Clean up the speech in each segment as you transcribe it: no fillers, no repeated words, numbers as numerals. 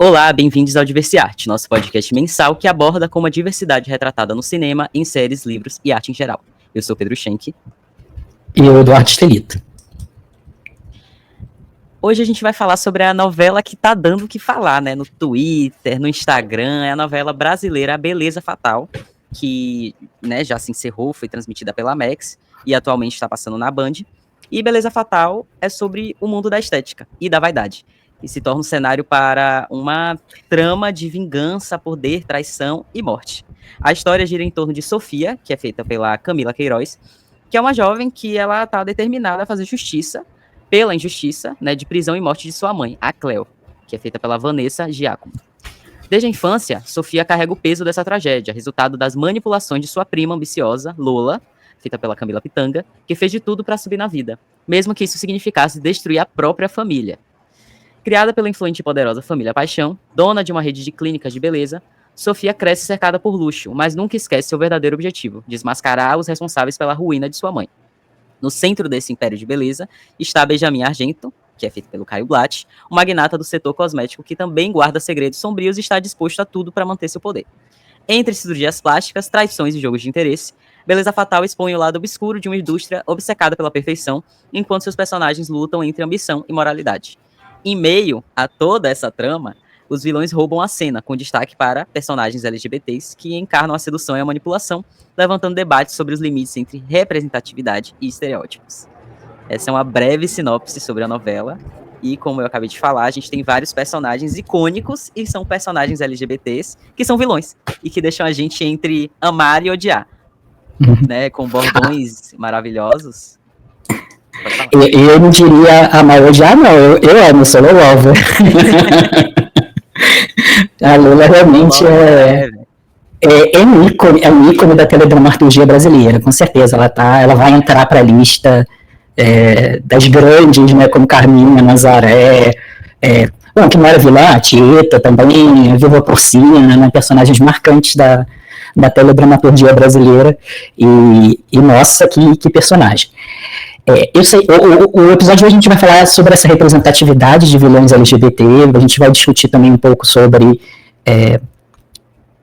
Olá, bem-vindos ao Diversiarte, nosso podcast mensal que aborda como a diversidade é retratada no cinema, em séries, livros e arte em geral. Eu sou Pedro Schenck. E eu, Eduardo Stelito. Hoje a gente vai falar sobre a novela que tá dando o que falar, né? No Twitter, no Instagram, é a novela brasileira A Beleza Fatal, que já se encerrou, foi transmitida pela Max e atualmente está passando na Band. E Beleza Fatal é sobre o mundo da estética e da vaidade. E se torna um cenário para uma trama de vingança, poder, traição e morte. A história gira em torno de Sofia, que é feita pela Camila Queiroz, que é uma jovem que ela está determinada a fazer justiça pela injustiça, de prisão e morte de sua mãe, a Cleo, que é feita pela Vanessa Giacomo. Desde a infância, Sofia carrega o peso dessa tragédia, resultado das manipulações de sua prima ambiciosa, Lola, feita pela Camila Pitanga, que fez de tudo para subir na vida, mesmo que isso significasse destruir a própria família. Criada pela influente e poderosa família Paixão, dona de uma rede de clínicas de beleza, Sofia cresce cercada por luxo, mas nunca esquece seu verdadeiro objetivo, desmascarar os responsáveis pela ruína de sua mãe. No centro desse império de beleza está Benjamin Argento, que é feito pelo Caio Blatt, um magnata do setor cosmético que também guarda segredos sombrios e está disposto a tudo para manter seu poder. Entre cirurgias plásticas, traições e jogos de interesse, Beleza Fatal expõe o lado obscuro de uma indústria obcecada pela perfeição, enquanto seus personagens lutam entre ambição e moralidade. Em meio a toda essa trama, os vilões roubam a cena, com destaque para personagens LGBTs que encarnam a sedução e a manipulação, levantando debates sobre os limites entre representatividade e estereótipos. Essa é uma breve sinopse sobre a novela, e como eu acabei de falar, a gente tem vários personagens icônicos, e são personagens LGBTs que são vilões, e que deixam a gente entre amar e odiar, com bordões maravilhosos. Eu não diria amar ou odiar, não. Eu amo, sou Lola. A Lola realmente é um ícone da teledramaturgia brasileira, com certeza. Ela vai entrar para a lista das grandes, como Carminha, Nazaré, que não era vilã, a Tieta também, a Viva Porcina, personagens marcantes da teledramaturgia brasileira. E nossa, que personagem. Eu sei, o episódio de hoje a gente vai falar sobre essa representatividade de vilões LGBT, a gente vai discutir também um pouco sobre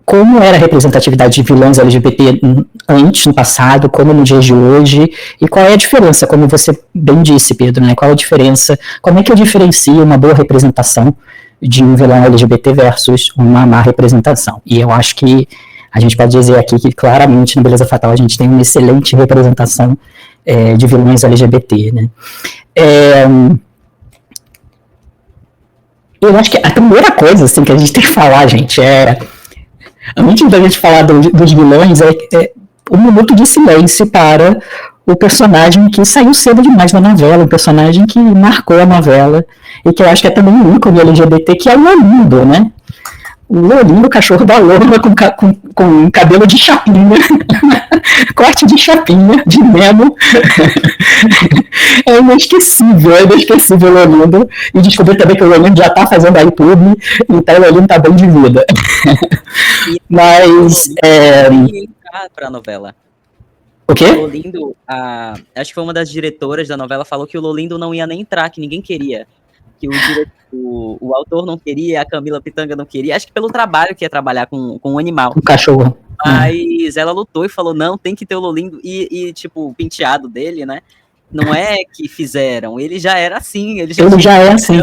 como era a representatividade de vilões LGBT antes, no passado, como no dia de hoje, e qual é a diferença, como você bem disse, Pedro, qual é a diferença, como é que eu diferencio uma boa representação de um vilão LGBT versus uma má representação. E eu acho que a gente pode dizer aqui que claramente no Beleza Fatal a gente tem uma excelente representação de vilões LGBT, Eu acho que a primeira coisa assim, que a gente tem que falar, gente, antes da gente falar dos vilões, um minuto de silêncio para o personagem que saiu cedo demais da novela, o personagem que marcou a novela, e que eu acho que é também um ícone LGBT, que é o Lolindo, O Lolindo, o cachorro da Lola, com cabelo de chapinha, corte de chapinha, de Nemo. É inesquecível o Lolindo. E descobri também que o Lolindo já está fazendo aí publi, então o Lolindo está bem de vida. Mas... ia entrar para a novela. O quê? O Lolindo, acho que foi uma das diretoras da novela, falou que o Lolindo não ia nem entrar, que ninguém queria. Que o autor não queria, a Camila Pitanga não queria, acho que pelo trabalho que ia trabalhar com um animal. O cachorro. Mas ela lutou e falou, não, tem que ter o Lolindo, e o penteado dele, não é que fizeram, ele já era assim. Ele já é assim.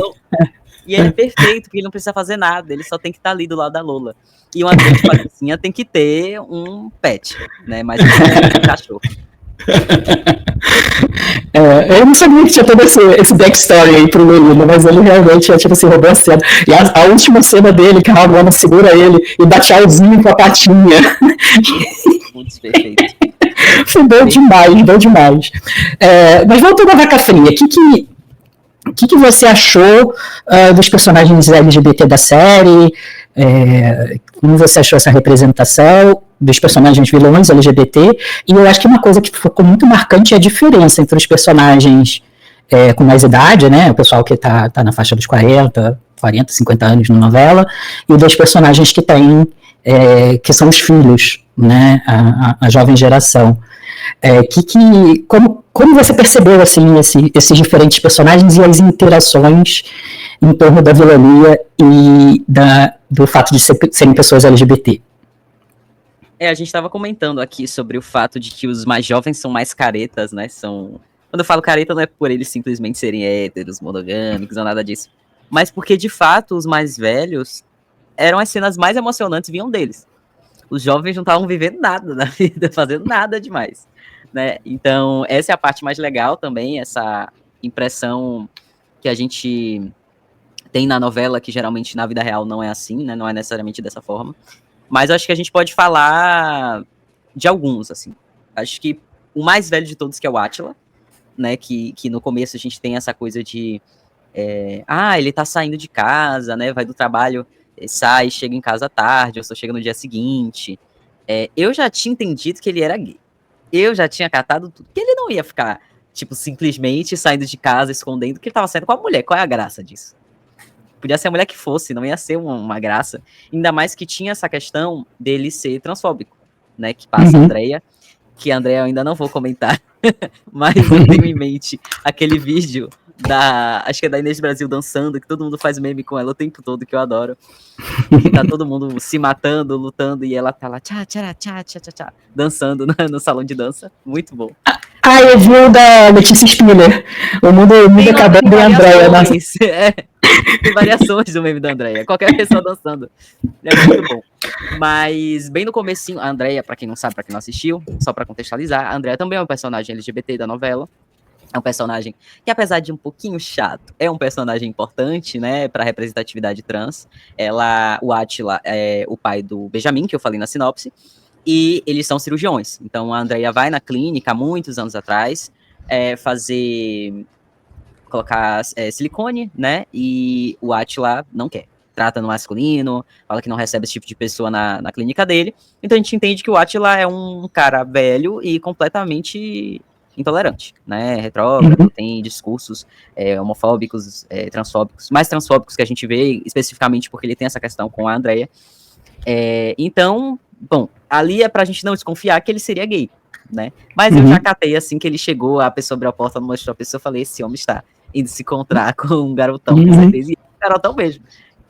E ele é perfeito, porque ele não precisa fazer nada, ele só tem que estar ali do lado da Lola. E uma grande patricinha tem que ter um pet, mas um cachorro. Eu não sabia que tinha todo esse backstory aí pro Lolindo, mas ele realmente roubou a cena. E a última cena dele, que a Ramona segura ele e dá tchauzinho com a patinha. Muito perfeito. Foi bom demais. Mas voltando à Vaca Fria, o que você achou dos personagens LGBT da série? Como você achou essa representação dos personagens vilões LGBT? E eu acho que uma coisa que ficou muito marcante é a diferença entre os personagens com mais idade, o pessoal que tá na faixa dos 40, 50 anos na novela, e dos personagens que são os filhos, a jovem geração. Como você percebeu assim, esses diferentes personagens e as interações em torno da vilania e do fato de serem pessoas LGBT? A gente estava comentando aqui sobre o fato de que os mais jovens são mais caretas, né? Quando eu falo careta, não é por eles simplesmente serem héteros, monogâmicos ou nada disso. Mas porque, de fato, os mais velhos eram as cenas mais emocionantes vinham deles. Os jovens não estavam vivendo nada na vida, fazendo nada demais, né? Então, essa é a parte mais legal também, essa impressão que a gente tem na novela, que geralmente na vida real não é assim, né? Não é necessariamente dessa forma. Mas acho que a gente pode falar de alguns, assim. Acho que o mais velho de todos, que é o Átila, né? Que no começo a gente tem essa coisa de... ele tá saindo de casa, né? Vai do trabalho, sai, chega em casa tarde, ou só chega no dia seguinte. Eu já tinha entendido que ele era gay. Eu já tinha catado tudo. Que ele não ia ficar, tipo, simplesmente saindo de casa, escondendo que ele tava saindo com a mulher. Qual é a graça disso? Podia ser a mulher que fosse, não ia ser uma graça. Ainda mais que tinha essa questão dele ser transfóbico, né? Que passa a Andrea, que a Andrea eu ainda não vou comentar, mas eu tenho em mente aquele vídeo acho que é da Inês Brasil dançando, que todo mundo faz meme com ela o tempo todo, que eu adoro. Que tá todo mundo se matando, lutando, e ela tá lá, tchá, tchá, tchá, tchá, tchá, tchá, dançando no salão de dança. Muito bom. Eu vi o da Letícia Spiller. O mundo acabando em Andrea. Tem variações do meme da Andrea. Qualquer pessoa dançando. É muito bom. Mas bem no comecinho, a Andrea, pra quem não sabe, pra quem não assistiu, só pra contextualizar, a Andrea também é um personagem LGBT da novela. É um personagem que, apesar de um pouquinho chato, é um personagem importante, né, pra representatividade trans. O Átila é o pai do Benjamin, que eu falei na sinopse, e eles são cirurgiões. Então a Andrea vai na clínica há muitos anos atrás colocar silicone, né, e o Átila não quer. Trata no masculino, fala que não recebe esse tipo de pessoa na clínica dele. Então a gente entende que o Átila é um cara velho e completamente intolerante, né, retrógrado, tem discursos homofóbicos, transfóbicos, mais transfóbicos que a gente vê, especificamente porque ele tem essa questão com a Andrea. Então, bom, ali é pra gente não desconfiar que ele seria gay, né, mas eu já catei assim que ele chegou, a pessoa abriu a porta, mostrou a pessoa, eu falei, esse homem está indo se encontrar com um garotão, com certeza, e é um garotão mesmo,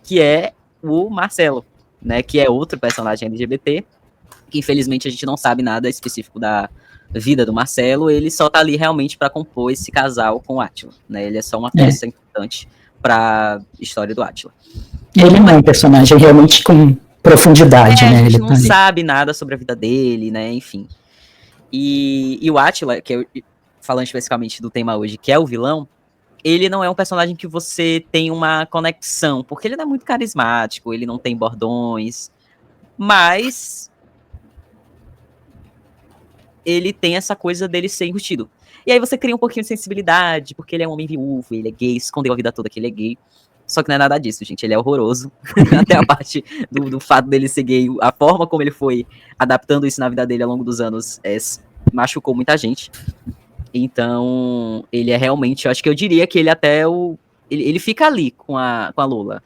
que é o Marcelo, né, que é outro personagem LGBT, que infelizmente a gente não sabe nada específico da vida do Marcelo, ele só tá ali realmente para compor esse casal com o Átila, né, ele é só uma peça importante pra história do Átila. Ele não é um personagem realmente com profundidade, né? A gente não sabe nada sobre a vida dele, né, enfim. E o Átila, falando especificamente do tema hoje, que é o vilão, ele não é um personagem que você tem uma conexão, porque ele não é muito carismático, ele não tem bordões, mas ele tem essa coisa dele ser embutido. E aí você cria um pouquinho de sensibilidade, porque ele é um homem viúvo, ele é gay, escondeu a vida toda que ele é gay. Só que não é nada disso, gente, ele é horroroso. Até a parte do fato dele ser gay, a forma como ele foi adaptando isso na vida dele ao longo dos anos machucou muita gente. Então, ele é realmente, eu acho que eu diria que ele até ele fica ali com a Lola.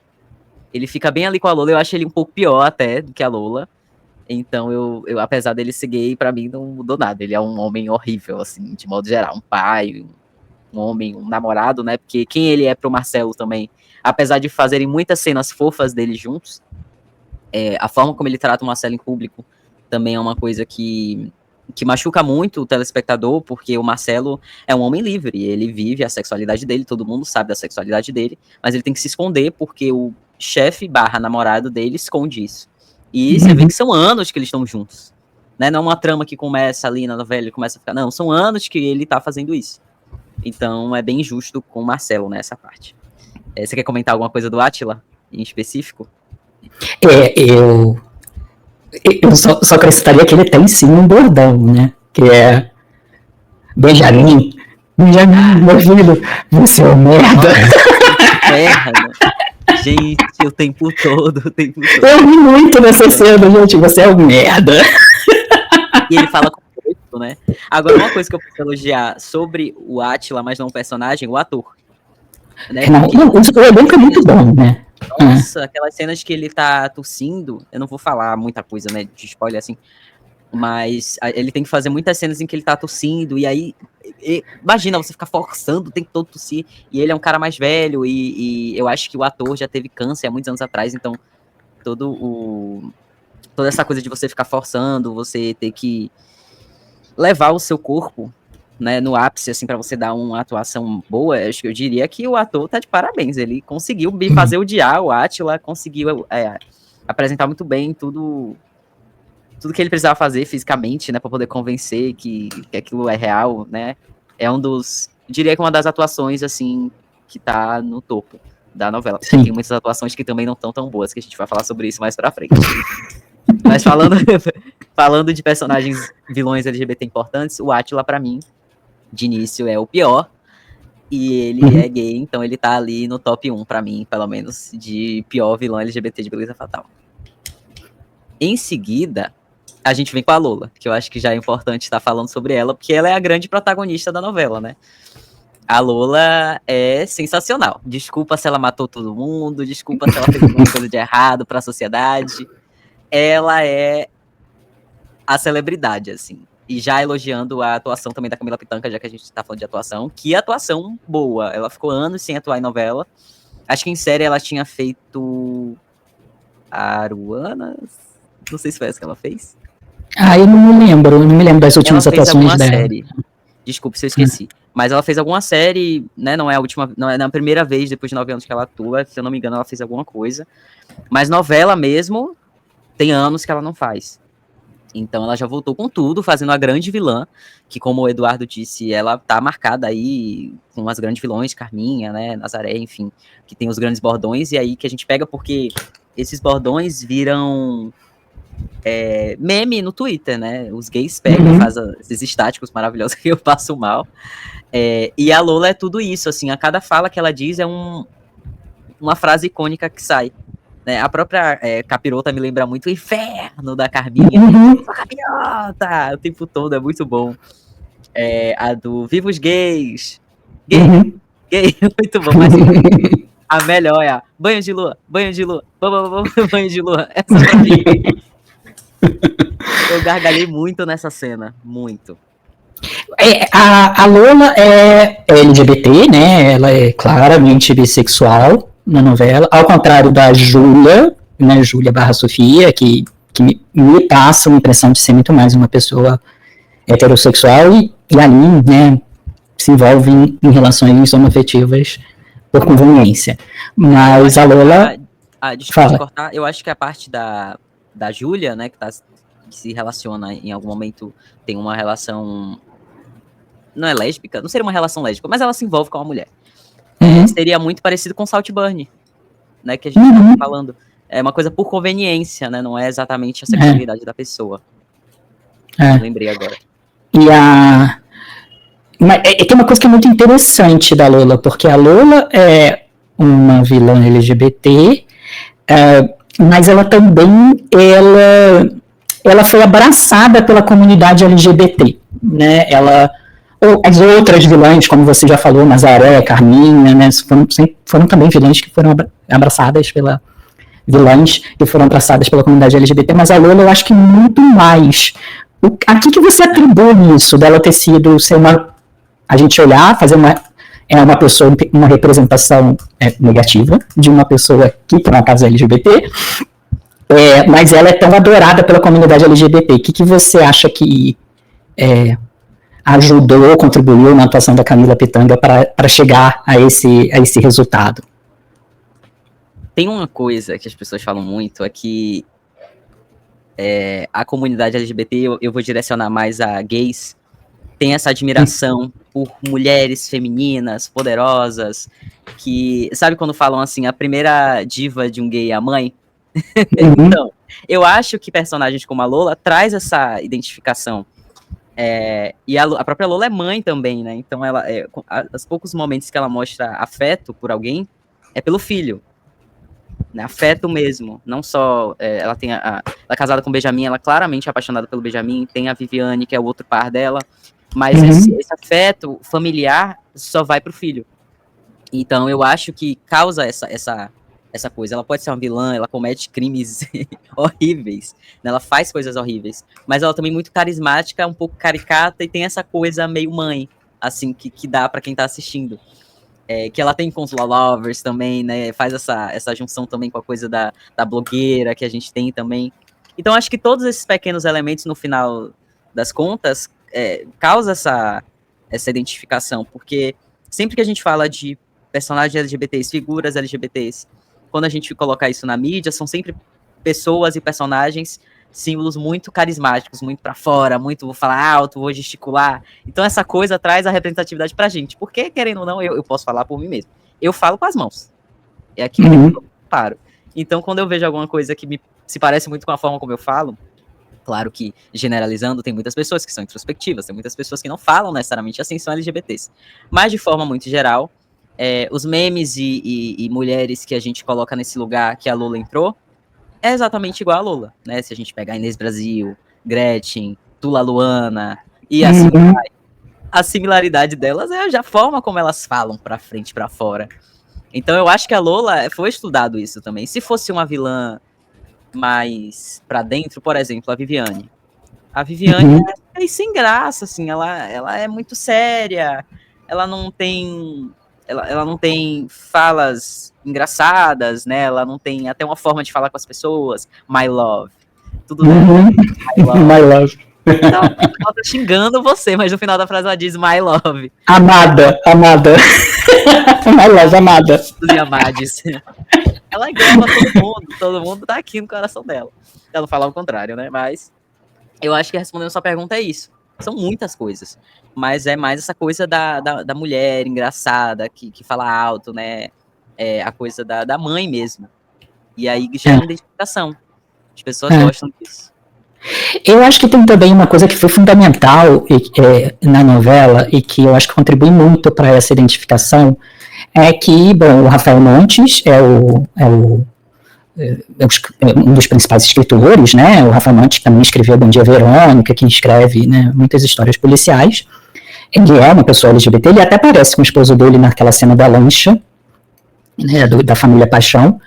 Ele fica bem ali com a Lola, eu acho ele um pouco pior até do que a Lola. Então, eu apesar dele ser gay, pra mim não mudou nada. Ele é um homem horrível, assim, de modo geral. Um pai, um homem, um namorado, né? Porque quem ele é pro Marcelo também, apesar de fazerem muitas cenas fofas deles juntos, a forma como ele trata o Marcelo em público também é uma coisa que machuca muito o telespectador, porque o Marcelo é um homem livre, ele vive a sexualidade dele, todo mundo sabe da sexualidade dele, mas ele tem que se esconder porque o chefe / namorado dele esconde isso. E você vê que são anos que eles estão juntos, né? Não é uma trama que começa ali na novela, ele começa a ficar... Não, são anos que ele tá fazendo isso. Então é bem injusto com o Marcelo nessa parte. Você quer comentar alguma coisa do Átila, em específico? Eu só acrescentaria que ele tem sim um bordão, né? Que é Benjamin, meu filho, você é um merda. Gente, o tempo todo. Eu ri muito nessa cena, gente, você é um merda. E ele fala com o né? Agora, uma coisa que eu posso elogiar sobre o Átila, mas não o personagem, o ator. Né? O elenco é muito bom, né? Nossa, aquelas cenas que ele tá tossindo, eu não vou falar muita coisa, né, de spoiler assim, Mas ele tem que fazer muitas cenas em que ele tá tossindo, e aí, imagina você ficar forçando o tempo todo tossir, e ele é um cara mais velho, e eu acho que o ator já teve câncer há muitos anos atrás, então toda essa coisa de você ficar forçando, você ter que levar o seu corpo, né, no ápice, assim, pra você dar uma atuação boa, acho que eu diria que o ator tá de parabéns, ele conseguiu me fazer odiar o Átila, conseguiu apresentar muito bem tudo que ele precisava fazer fisicamente, né, para poder convencer que aquilo é real, né, diria que uma das atuações, assim, que tá no topo da novela. Sim. Tem muitas atuações que também não estão tão boas, que a gente vai falar sobre isso mais pra frente. Mas falando de personagens vilões LGBT importantes, o Átila, pra mim, de início, é o pior, e ele é gay, então ele tá ali no top 1, pra mim, pelo menos, de pior vilão LGBT de Beleza Fatal. Em seguida, a gente vem com a Lola, que eu acho que já é importante estar falando sobre ela, porque ela é a grande protagonista da novela, né? A Lola é sensacional. Desculpa se ela matou todo mundo, desculpa se ela fez alguma coisa de errado pra sociedade. Ela é a celebridade, assim. E já elogiando a atuação também da Camila Pitanga, já que a gente tá falando de atuação. Que atuação boa. Ela ficou anos sem atuar em novela. Acho que em série ela tinha feito Aruanas. Não sei se foi essa que ela fez. Eu não me lembro das últimas atuações dela. Série. Desculpe se eu esqueci. Mas ela fez alguma série, né? Não é a primeira vez depois de 9 anos que ela atua. Se eu não me engano, ela fez alguma coisa. Mas novela mesmo, tem anos que ela não faz. Então ela já voltou com tudo, fazendo a grande vilã, que como o Eduardo disse, ela tá marcada aí com as grandes vilões, Carminha, né, Nazaré, enfim, que tem os grandes bordões, e aí que a gente pega porque esses bordões viram meme no Twitter, né, os gays pegam, fazem esses estáticos maravilhosos que eu passo mal, e a Lola é tudo isso, assim, a cada fala que ela diz é uma frase icônica que sai. A própria Capirota me lembra muito o inferno da Carminha. Capirota! O tempo todo, é muito bom. A do Viva os Gays. Gay, muito bom. Mas a melhor é a banho de lua, banho de lua, banho de lua. Essa pra mim. Eu gargalhei muito nessa cena, muito. A Lola é LGBT, né? Ela é claramente bissexual na novela, ao contrário da Júlia, né? Júlia / Sofia, que me passa uma impressão de ser muito mais uma pessoa heterossexual e ali, né, se envolve em relações homoafetivas por conveniência. Mas a Lola... Desculpa cortar, eu acho que a parte da Júlia, né, que se relaciona em algum momento, tem uma relação... Não é lésbica? Não seria uma relação lésbica, mas ela se envolve com uma mulher. Seria muito parecido com Saltburn, né, que a gente estava falando. É uma coisa por conveniência, né, não é exatamente a sexualidade da pessoa. Lembrei agora. Mas tem uma coisa que é muito interessante da Lola, porque a Lola é uma vilã LGBT, mas ela também ela foi abraçada pela comunidade LGBT, né? As outras vilãs, como você já falou, Nazaré, Carminha, né, foram também vilãs que foram abraçadas pela comunidade LGBT, mas a Lola eu acho que muito mais. A que você atribui isso dela ter sido a gente olhar, fazer uma pessoa, uma representação negativa de uma pessoa que por um acaso é LGBT, mas ela é tão adorada pela comunidade LGBT. O que você acha que ajudou, contribuiu na atuação da Camila Pitanga para chegar a esse resultado? Tem uma coisa que as pessoas falam muito, é que a comunidade LGBT, eu vou direcionar mais a gays, tem essa admiração por mulheres femininas, poderosas, que, sabe quando falam assim, a primeira diva de um gay é a mãe? Então, eu acho que personagens como a Lola traz essa identificação. E a própria Lola é mãe também, né? Então, ela, aos poucos momentos que ela mostra afeto por alguém, é pelo filho. Né? Afeto mesmo. Não só... ela é casada com o Benjamin, ela é claramente apaixonada pelo Benjamin. Tem a Viviane, que é o outro par dela. Mas esse afeto familiar só vai pro filho. Então, eu acho que causa essa essa coisa. Ela pode ser uma vilã, ela comete crimes horríveis, né? Ela faz coisas horríveis, mas ela também é muito carismática, um pouco caricata e tem essa coisa meio mãe, assim, que dá pra quem tá assistindo. Que ela tem com os Lovers também, né? Faz essa junção também com a coisa da blogueira que a gente tem também. Então, acho que todos esses pequenos elementos, no final das contas, causa essa identificação, porque sempre que a gente fala de personagens LGBTs, figuras LGBTs, quando a gente coloca isso na mídia, são sempre pessoas e personagens, símbolos muito carismáticos, muito pra fora, muito vou falar alto, vou gesticular. Então essa coisa traz a representatividade pra gente, porque querendo ou não, eu posso falar por mim mesmo. Eu falo com as mãos. É aqui que eu paro. Então quando eu vejo alguma coisa que se parece muito com a forma como eu falo, claro que, generalizando, tem muitas pessoas que são introspectivas, tem muitas pessoas que não falam necessariamente assim, são LGBTs. Mas, de forma muito geral, os memes e mulheres que a gente coloca nesse lugar que a Lola entrou, é exatamente igual a Lola, né? Se a gente pegar Inês Brasil, Gretchen, Tula Luana, e assim vai. A similaridade delas é a forma como elas falam pra frente, pra fora. Então eu acho que a Lola foi estudado isso também. Se fosse uma vilã mais pra dentro, por exemplo, a Viviane. A Viviane é sem graça, assim, ela é muito séria, ela não tem falas engraçadas, né? Ela não tem até uma forma de falar com as pessoas. My love. Tudo dela. My love. My love. Então, ela tá xingando você, mas no final da frase ela diz my love. Amada. My love, amada. E amades. Ela engloba todo mundo tá aqui no coração dela. Ela fala o contrário, né? Mas eu acho que respondendo a sua pergunta é isso. São muitas coisas, mas é mais essa coisa da mulher engraçada, que fala alto, né? A coisa da mãe mesmo. E aí gera uma identificação. As pessoas gostam disso. Eu acho que tem também uma coisa que foi fundamental na novela e que eu acho que contribui muito para essa identificação, é que, bom, o Rafael Montes é um dos principais escritores, né? O Rafael Montes também escreveu Bom Dia Verônica, que escreve, né, muitas histórias policiais. Ele é uma pessoa LGBT, ele até parece com o esposo dele naquela cena da lancha, né, da família Paixão.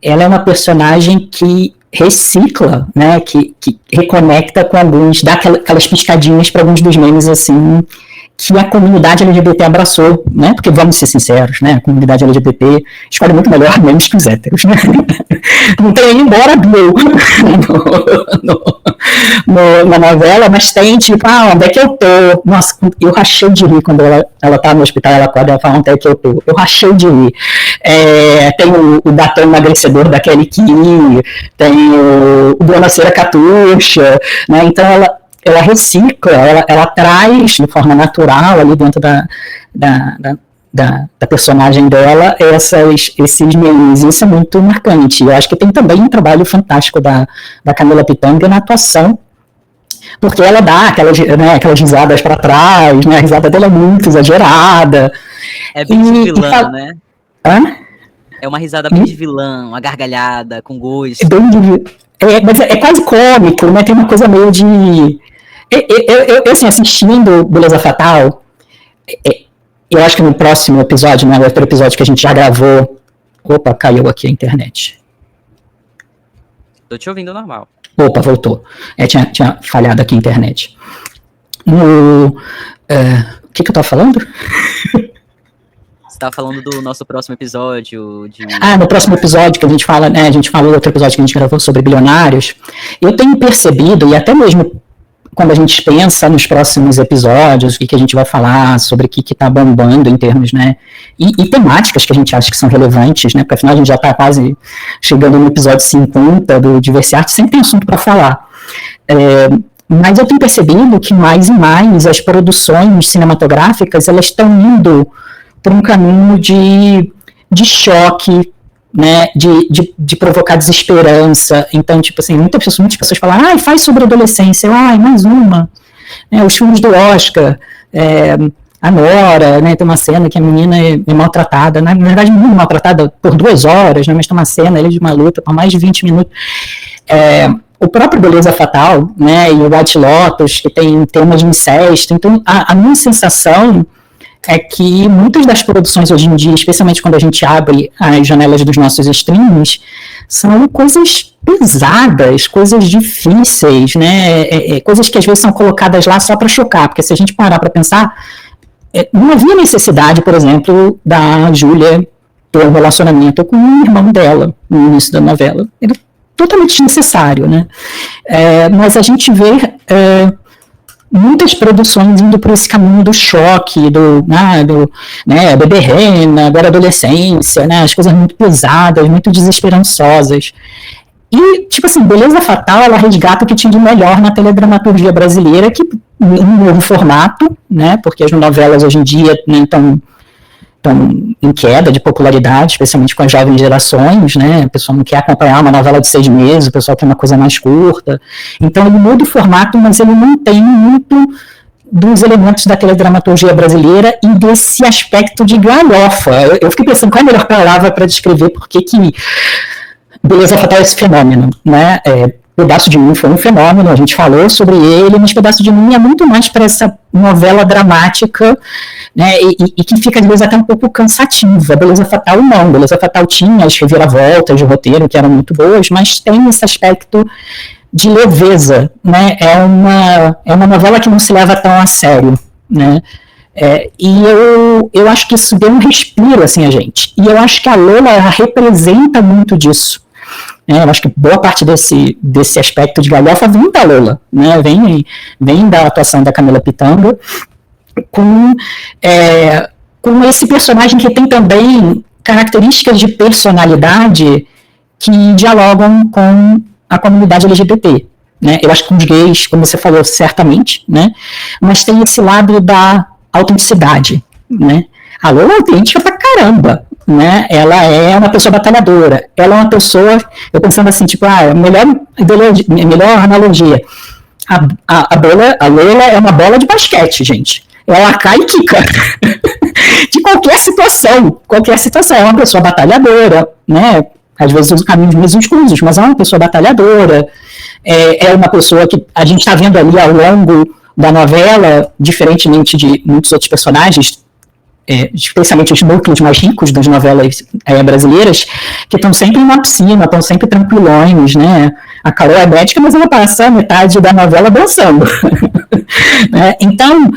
Ela é uma personagem que recicla, né, que reconecta com alguns, dá aquelas piscadinhas para alguns dos memes, assim, que a comunidade LGBT abraçou, né, porque vamos ser sinceros, né, a comunidade LGBT escolhe muito melhor memes que os héteros, né, não tem embora Bill na novela, mas tem tipo, onde é que eu tô? Nossa, eu rachei de rir quando ela tá no hospital, ela acorda e fala, onde é que eu tô? Eu rachei de rir. Tem o Datão emagrecedor da Kelly Key, tem o Bonacera Catuxa, né, então ela recicla, ela traz de forma natural ali dentro da personagem dela esses memes. Isso é muito marcante. Eu acho que tem também um trabalho fantástico da Camila Pitanga na atuação, porque ela dá aquelas risadas para trás, né? A risada dela é muito exagerada. É bem de vilã, né? É uma risada bem de vilã, uma gargalhada com gosto. Mas é quase cômico, né? Tem uma coisa meio de... Eu assim, assistindo Beleza Fatal, eu acho que no próximo episódio, no outro episódio que a gente já gravou... Opa, caiu aqui a internet. Tô te ouvindo normal. Opa, voltou. Tinha falhado aqui a internet. O que eu tava falando? Você tava falando do nosso próximo episódio. No próximo episódio que a gente fala, né? A gente falou do outro episódio que a gente gravou sobre bilionários. Eu tenho percebido, e até mesmo quando a gente pensa nos próximos episódios, o que a gente vai falar, sobre o que está bombando em termos, né, e temáticas que a gente acha que são relevantes, né, porque afinal a gente já está quase chegando no episódio 50 do Diversiarte, sempre tem assunto para falar. Mas eu tenho percebido que mais e mais as produções cinematográficas, elas estão indo por um caminho de choque, né, de provocar desesperança. Então, tipo assim, muitas pessoas falam, faz sobre adolescência, mais uma, os filmes do Oscar, a Nora, né, tem uma cena que a menina é maltratada, na verdade a menina é maltratada por 2 horas, né, mas tem uma cena ali de uma luta por mais de 20 minutos. O próprio Beleza Fatal, né, e o White Lotus, que tem temas de incesto. Então, a minha sensação é que muitas das produções hoje em dia, especialmente quando a gente abre as janelas dos nossos streams, são coisas pesadas, coisas difíceis, né? Coisas que às vezes são colocadas lá só para chocar, porque se a gente parar para pensar, não havia necessidade, por exemplo, da Júlia ter um relacionamento com o irmão dela no início da novela. Era totalmente desnecessário, né? Mas a gente vê muitas produções indo por esse caminho do choque, né, bebê rena, agora adolescência, né, as coisas muito pesadas, muito desesperançosas. E, tipo assim, Beleza Fatal, ela resgata o que tinha de melhor na teledramaturgia brasileira, que um novo formato, né, porque as novelas hoje em dia estão em queda de popularidade, especialmente com as jovens gerações, né, a pessoa não quer acompanhar uma novela de 6 meses, o pessoal quer uma coisa mais curta, então ele muda o formato, mas ele não tem muito dos elementos da teledramaturgia brasileira e desse aspecto de galhofa. Eu fiquei pensando qual é a melhor palavra para descrever por que Beleza Fatal é esse fenômeno, né, Pedaço de Mim foi um fenômeno, a gente falou sobre ele, mas Pedaço de Mim é muito mais para essa novela dramática, né, e que fica às vezes até um pouco cansativa. Beleza Fatal não, Beleza Fatal tinha as reviravoltas de roteiro que eram muito boas, mas tem esse aspecto de leveza, né, é uma novela que não se leva tão a sério, né, e eu acho que isso deu um respiro assim a gente, e eu acho que a Lola ela representa muito disso. Eu acho que boa parte desse aspecto de galhofa vem da Lola, né? Vem da atuação da Camila Pitanga, com esse personagem que tem também características de personalidade que dialogam com a comunidade LGBT, né? Eu acho que com os gays, como você falou, certamente, né? Mas tem esse lado da autenticidade, né? A Lola é autêntica pra caramba, né? Ela é uma pessoa batalhadora, ela é uma pessoa, eu pensando assim, tipo, melhor analogia, a Lola é uma bola de basquete, gente, ela cai e quica, de qualquer situação, é uma pessoa batalhadora, né? Às vezes os caminhos mais escusos, mas é uma pessoa batalhadora, é uma pessoa que a gente está vendo ali ao longo da novela, diferentemente de muitos outros personagens, especialmente os núcleos mais ricos das novelas brasileiras, que estão sempre em uma piscina, estão sempre tranquilões, né? A Carol é médica, mas ela passa a metade da novela dançando. Né? Então,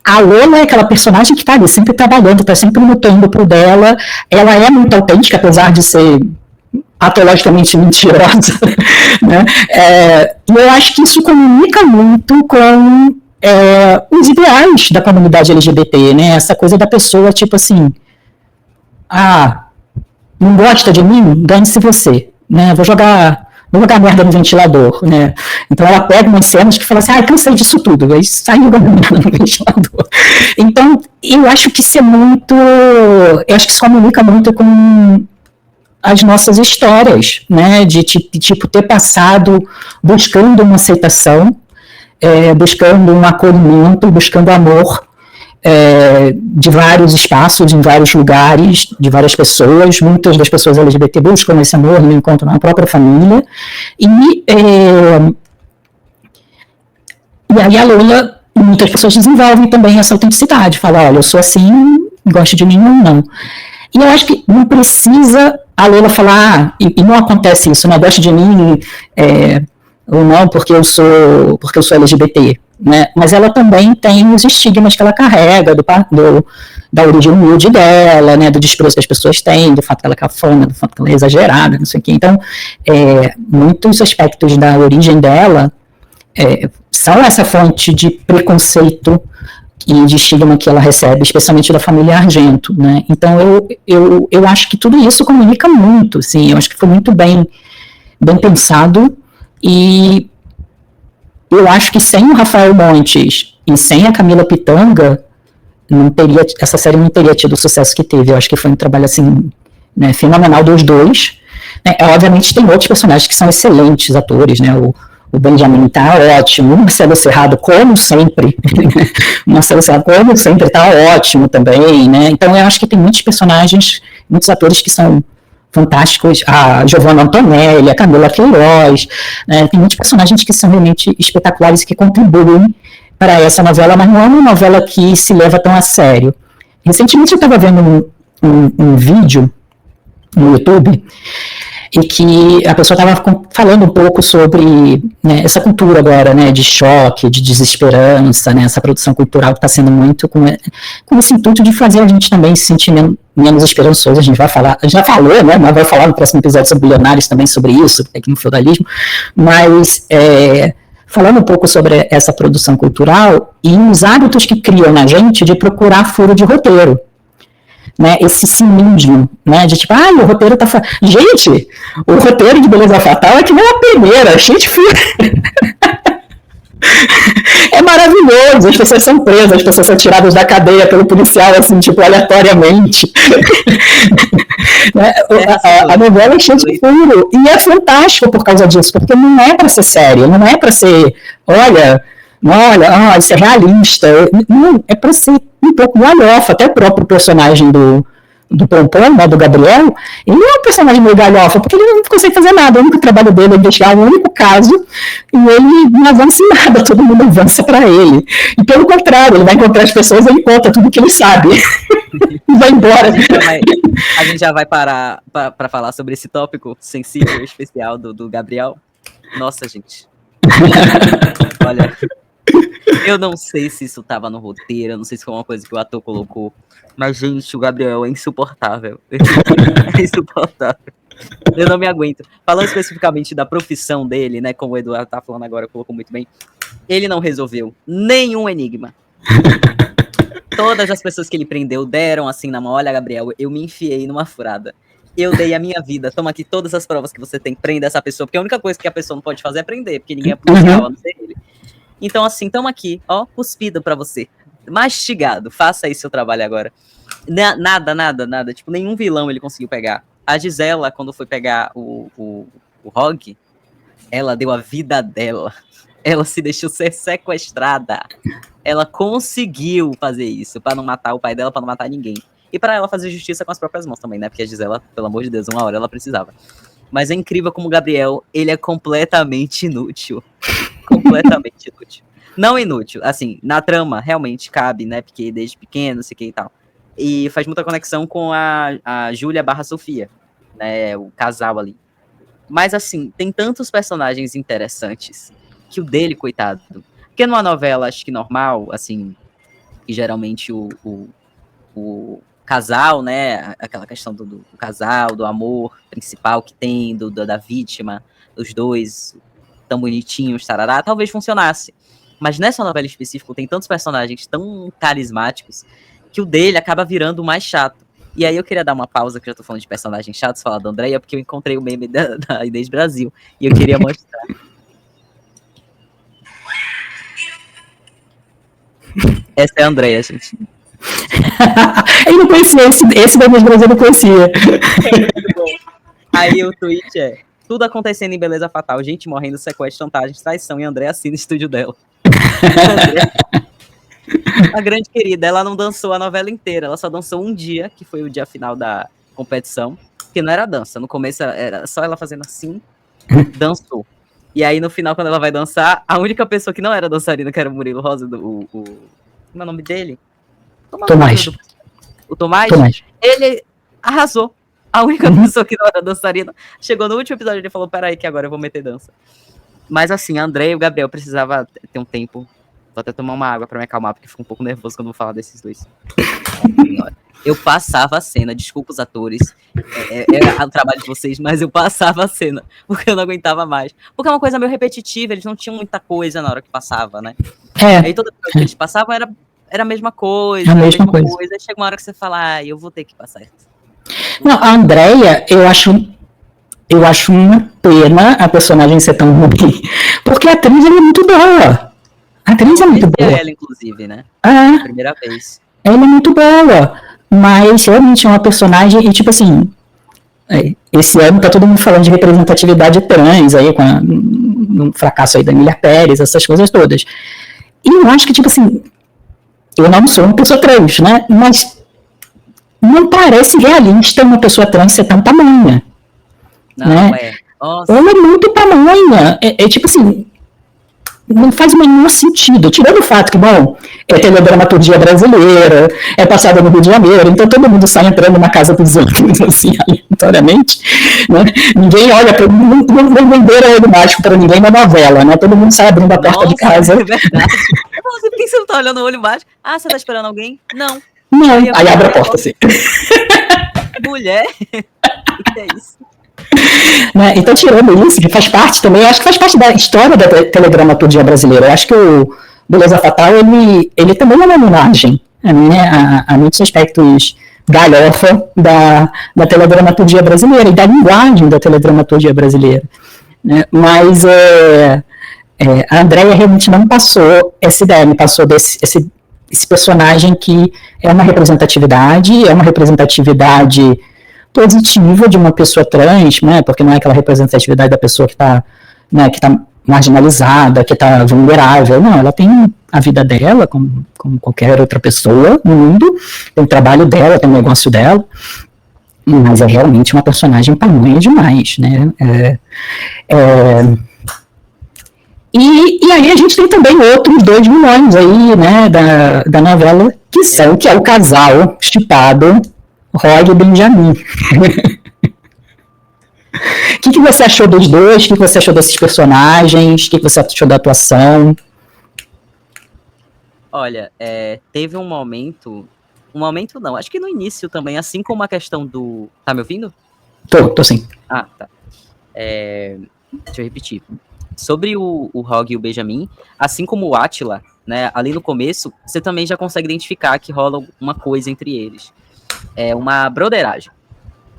a Lola é aquela personagem que está ali sempre trabalhando, está sempre lutando pro dela, ela é muito autêntica, apesar de ser patologicamente mentirosa, né? E eu acho que isso comunica muito com os ideais da comunidade LGBT, né? Essa coisa da pessoa, tipo assim, não gosta de mim? Dane-se você, né? Vou jogar merda no ventilador, né? Então ela pega umas cenas que fala assim, cansei disso tudo, aí sai jogando merda no ventilador. Então, eu acho que isso comunica muito com as nossas histórias, né? De tipo, ter passado buscando uma aceitação, buscando um acolhimento, buscando amor de vários espaços, em vários lugares, de várias pessoas. Muitas das pessoas LGBT buscam esse amor no encontro na própria família. E aí a Lola, muitas pessoas desenvolvem também essa autenticidade. Falam, olha, eu sou assim, gosto de mim ou não. E eu acho que não precisa a Lola falar, e não acontece isso, não gosto de mim, ou não porque eu sou LGBT, né? Mas ela também tem os estigmas que ela carrega da origem humilde dela, né? Do desprezo que as pessoas têm, do fato que ela é cafona, do fato que ela é exagerada, não sei o quê. Então, muitos aspectos da origem dela são essa fonte de preconceito e de estigma que ela recebe, especialmente da família Argento, né? Então, eu acho que tudo isso comunica muito, sim. Eu acho que foi muito bem pensado. E eu acho que sem o Rafael Montes e sem a Camila Pitanga, essa série não teria tido o sucesso que teve. Eu acho que foi um trabalho assim, né, fenomenal dos dois. Obviamente tem outros personagens que são excelentes atores, né? O Benjamin tá ótimo, o Marcelo Serrado, como sempre, tá ótimo também, né? Então eu acho que tem muitos personagens, muitos atores que são fantásticos, a Giovanna Antonelli, a Camila Queiroz, né? Tem muitos personagens que são realmente espetaculares e que contribuem para essa novela, mas não é uma novela que se leva tão a sério. Recentemente eu estava vendo um vídeo no YouTube e que a pessoa estava falando um pouco sobre, né, essa cultura agora, né, de choque, de desesperança, né, essa produção cultural que está sendo muito com esse intuito de fazer a gente também se sentir menos esperançoso. A gente vai falar, já falou, né, mas vai falar no próximo episódio sobre Bilionários também, sobre isso, aqui no feudalismo, mas falando um pouco sobre essa produção cultural e os hábitos que criam na gente de procurar furo de roteiro. Né, esse cinismo, né, de tipo, o roteiro tá... Gente, o roteiro de Beleza Fatal é que nem uma peneira, cheio de furo. É maravilhoso, as pessoas são presas, as pessoas são tiradas da cadeia pelo policial, assim, tipo, aleatoriamente. Né, a novela é cheia de furo, e é fantástico por causa disso, porque não é para ser sério, não é para ser, olha, isso é realista, não, é para ser um pouco galhofa. Até o próprio personagem do Pompom, né, do Gabriel, ele é um personagem meio galhofa, porque ele não consegue fazer nada. O único trabalho dele é investigar um único caso, e ele não avança em nada, todo mundo avança para ele. E pelo contrário, ele vai encontrar as pessoas, ele conta tudo que ele sabe. E vai embora. A gente já vai parar para falar sobre esse tópico sensível, especial do Gabriel. Nossa, gente. Olha... Eu não sei se isso tava no roteiro, eu não sei se foi uma coisa que o ator colocou, mas, gente, o Gabriel é insuportável. É insuportável. Eu não me aguento. Falando especificamente da profissão dele, né, como o Eduardo tá falando agora, colocou muito bem, ele não resolveu nenhum enigma. Todas as pessoas que ele prendeu deram assim na mão, olha, Gabriel, eu me enfiei numa furada. Eu dei a minha vida, toma aqui todas as provas que você tem, prenda essa pessoa, porque a única coisa que a pessoa não pode fazer é prender, porque ninguém é policial, a não ser ele. Então, assim, toma aqui, ó, cuspido pra você. Mastigado, faça aí seu trabalho agora. Nada. Tipo, nenhum vilão ele conseguiu pegar. A Gisela, quando foi pegar o Rogue, ela deu a vida dela. Ela se deixou ser sequestrada. Ela conseguiu fazer isso pra não matar o pai dela, pra não matar ninguém. E pra ela fazer justiça com as próprias mãos também, né? Porque a Gisela, pelo amor de Deus, uma hora ela precisava. Mas é incrível como o Gabriel, ele é completamente inútil. Completamente inútil. Não inútil, assim, na trama realmente cabe, né, porque desde pequeno, não sei o que e tal. E faz muita conexão com a Júlia / Sofia, né, o casal ali. Mas, assim, tem tantos personagens interessantes que o dele, coitado. Porque numa novela, acho que normal, assim, que geralmente o casal, né, aquela questão do casal, do amor principal que tem, da vítima, dos dois tão bonitinhos, tarará, talvez funcionasse. Mas nessa novela específica tem tantos personagens tão carismáticos que o dele acaba virando o mais chato. E aí eu queria dar uma pausa, que eu já tô falando de personagens chatos, falar da Andréia, porque eu encontrei o meme da Inês Brasil, e eu queria mostrar. Essa é a Andréia, gente. Eu não conhecia, esse da Inês Brasil eu não conhecia. Aí o tweet é: tudo acontecendo em Beleza Fatal, gente morrendo, sequestro, chantagem, traição, e André assina o estúdio dela. A grande querida, ela não dançou a novela inteira, ela só dançou um dia, que foi o dia final da competição, que não era dança, no começo era só ela fazendo assim, dançou. E aí no final, quando ela vai dançar, a única pessoa que não era dançarina, que era o Murilo Rosa, como é o nome dele? Tomás. O Tomás, ele arrasou. A única pessoa que não era dançarina chegou no último episódio e falou: peraí, que agora eu vou meter dança. Mas assim, a André e o Gabriel precisavam ter um tempo. Vou até tomar uma água pra me acalmar, porque fico um pouco nervoso quando vou falar desses dois. Eu passava a cena, desculpa os atores, era o trabalho de vocês, mas eu passava a cena, porque eu não aguentava mais. Porque é uma coisa meio repetitiva, eles não tinham muita coisa na hora que passava, né? Aí toda vez que eles passavam era a mesma coisa, coisa. Aí chega uma hora que você fala, eu vou ter que passar isso. Não, a Andréia, eu acho uma pena a personagem ser tão ruim, porque a atriz é muito boa. A atriz é muito boa. Ela, inclusive, né? Primeira vez. Ela é muito boa, mas realmente é uma personagem, e tipo assim, esse ano tá todo mundo falando de representatividade trans, aí com um fracasso aí da Emília Pérez, essas coisas todas. E eu acho que, tipo assim, eu não sou uma pessoa trans, né? Mas não parece realista uma pessoa trans ser tão tamanha. Não, né? Ela é muito tamanha. É tipo assim, não faz o menor sentido, tirando o fato que, bom, é teledramaturgia brasileira, é passada no Rio de Janeiro, então todo mundo sai entrando na casa dos outros, assim, aleatoriamente, né? Ninguém olha para... Não venderam olho mágico para ninguém na novela, né? Todo mundo sai abrindo a porta de casa. É verdade. Nossa, por que você não tá olhando o olho mágico? Ah, você tá esperando alguém? Não. Não, aí abre a porta, assim. Mulher? O que é isso? Né? Então, tirando isso, que faz parte também, eu acho que faz parte da história da teledramaturgia brasileira. Eu acho que o Beleza Fatal, ele também é uma homenagem, né, a muitos aspectos galhofa da teledramaturgia brasileira e da linguagem da teledramaturgia brasileira. Né? Mas a Andréia realmente não passou essa ideia, me passou esse personagem que é uma representatividade positiva de uma pessoa trans, né, porque não é aquela representatividade da pessoa que está, né, marginalizada, que está vulnerável, não, ela tem a vida dela, como qualquer outra pessoa no mundo, tem o trabalho dela, tem o negócio dela, mas é realmente uma personagem pamonha demais, né, E aí a gente tem também outros 2 vilões aí, né, da novela, que é o casal chipado Roy e Benjamin. O que você achou dos dois? O que você achou desses personagens? O que você achou da atuação? Olha, teve um momento não, acho que no início também, assim como a questão do... Tá me ouvindo? Tô sim. Ah, tá. Deixa eu repetir. Sobre o Rogue e o Benjamin, assim como o Átila, né, ali no começo, você também já consegue identificar que rola uma coisa entre eles. É uma broderagem.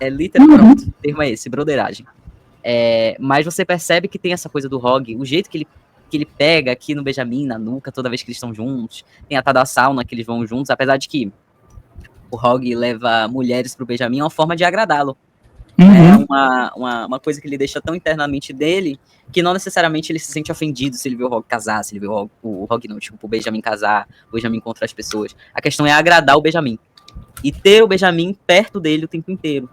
Literalmente, o termo é esse, broderagem. Mas você percebe que tem essa coisa do Rogue, o jeito que ele pega aqui no Benjamin, na nuca, toda vez que eles estão juntos, tem a tal da sauna que eles vão juntos, apesar de que o Rogue leva mulheres pro Benjamin, é uma forma de agradá-lo. É uma coisa que ele deixa tão internamente dele, que não necessariamente ele se sente ofendido se ele vê o Rogue casar, se ele vê o Rogue não, tipo, o Benjamin casar, o Benjamin contra as pessoas. A questão é agradar o Benjamin. E ter o Benjamin perto dele o tempo inteiro.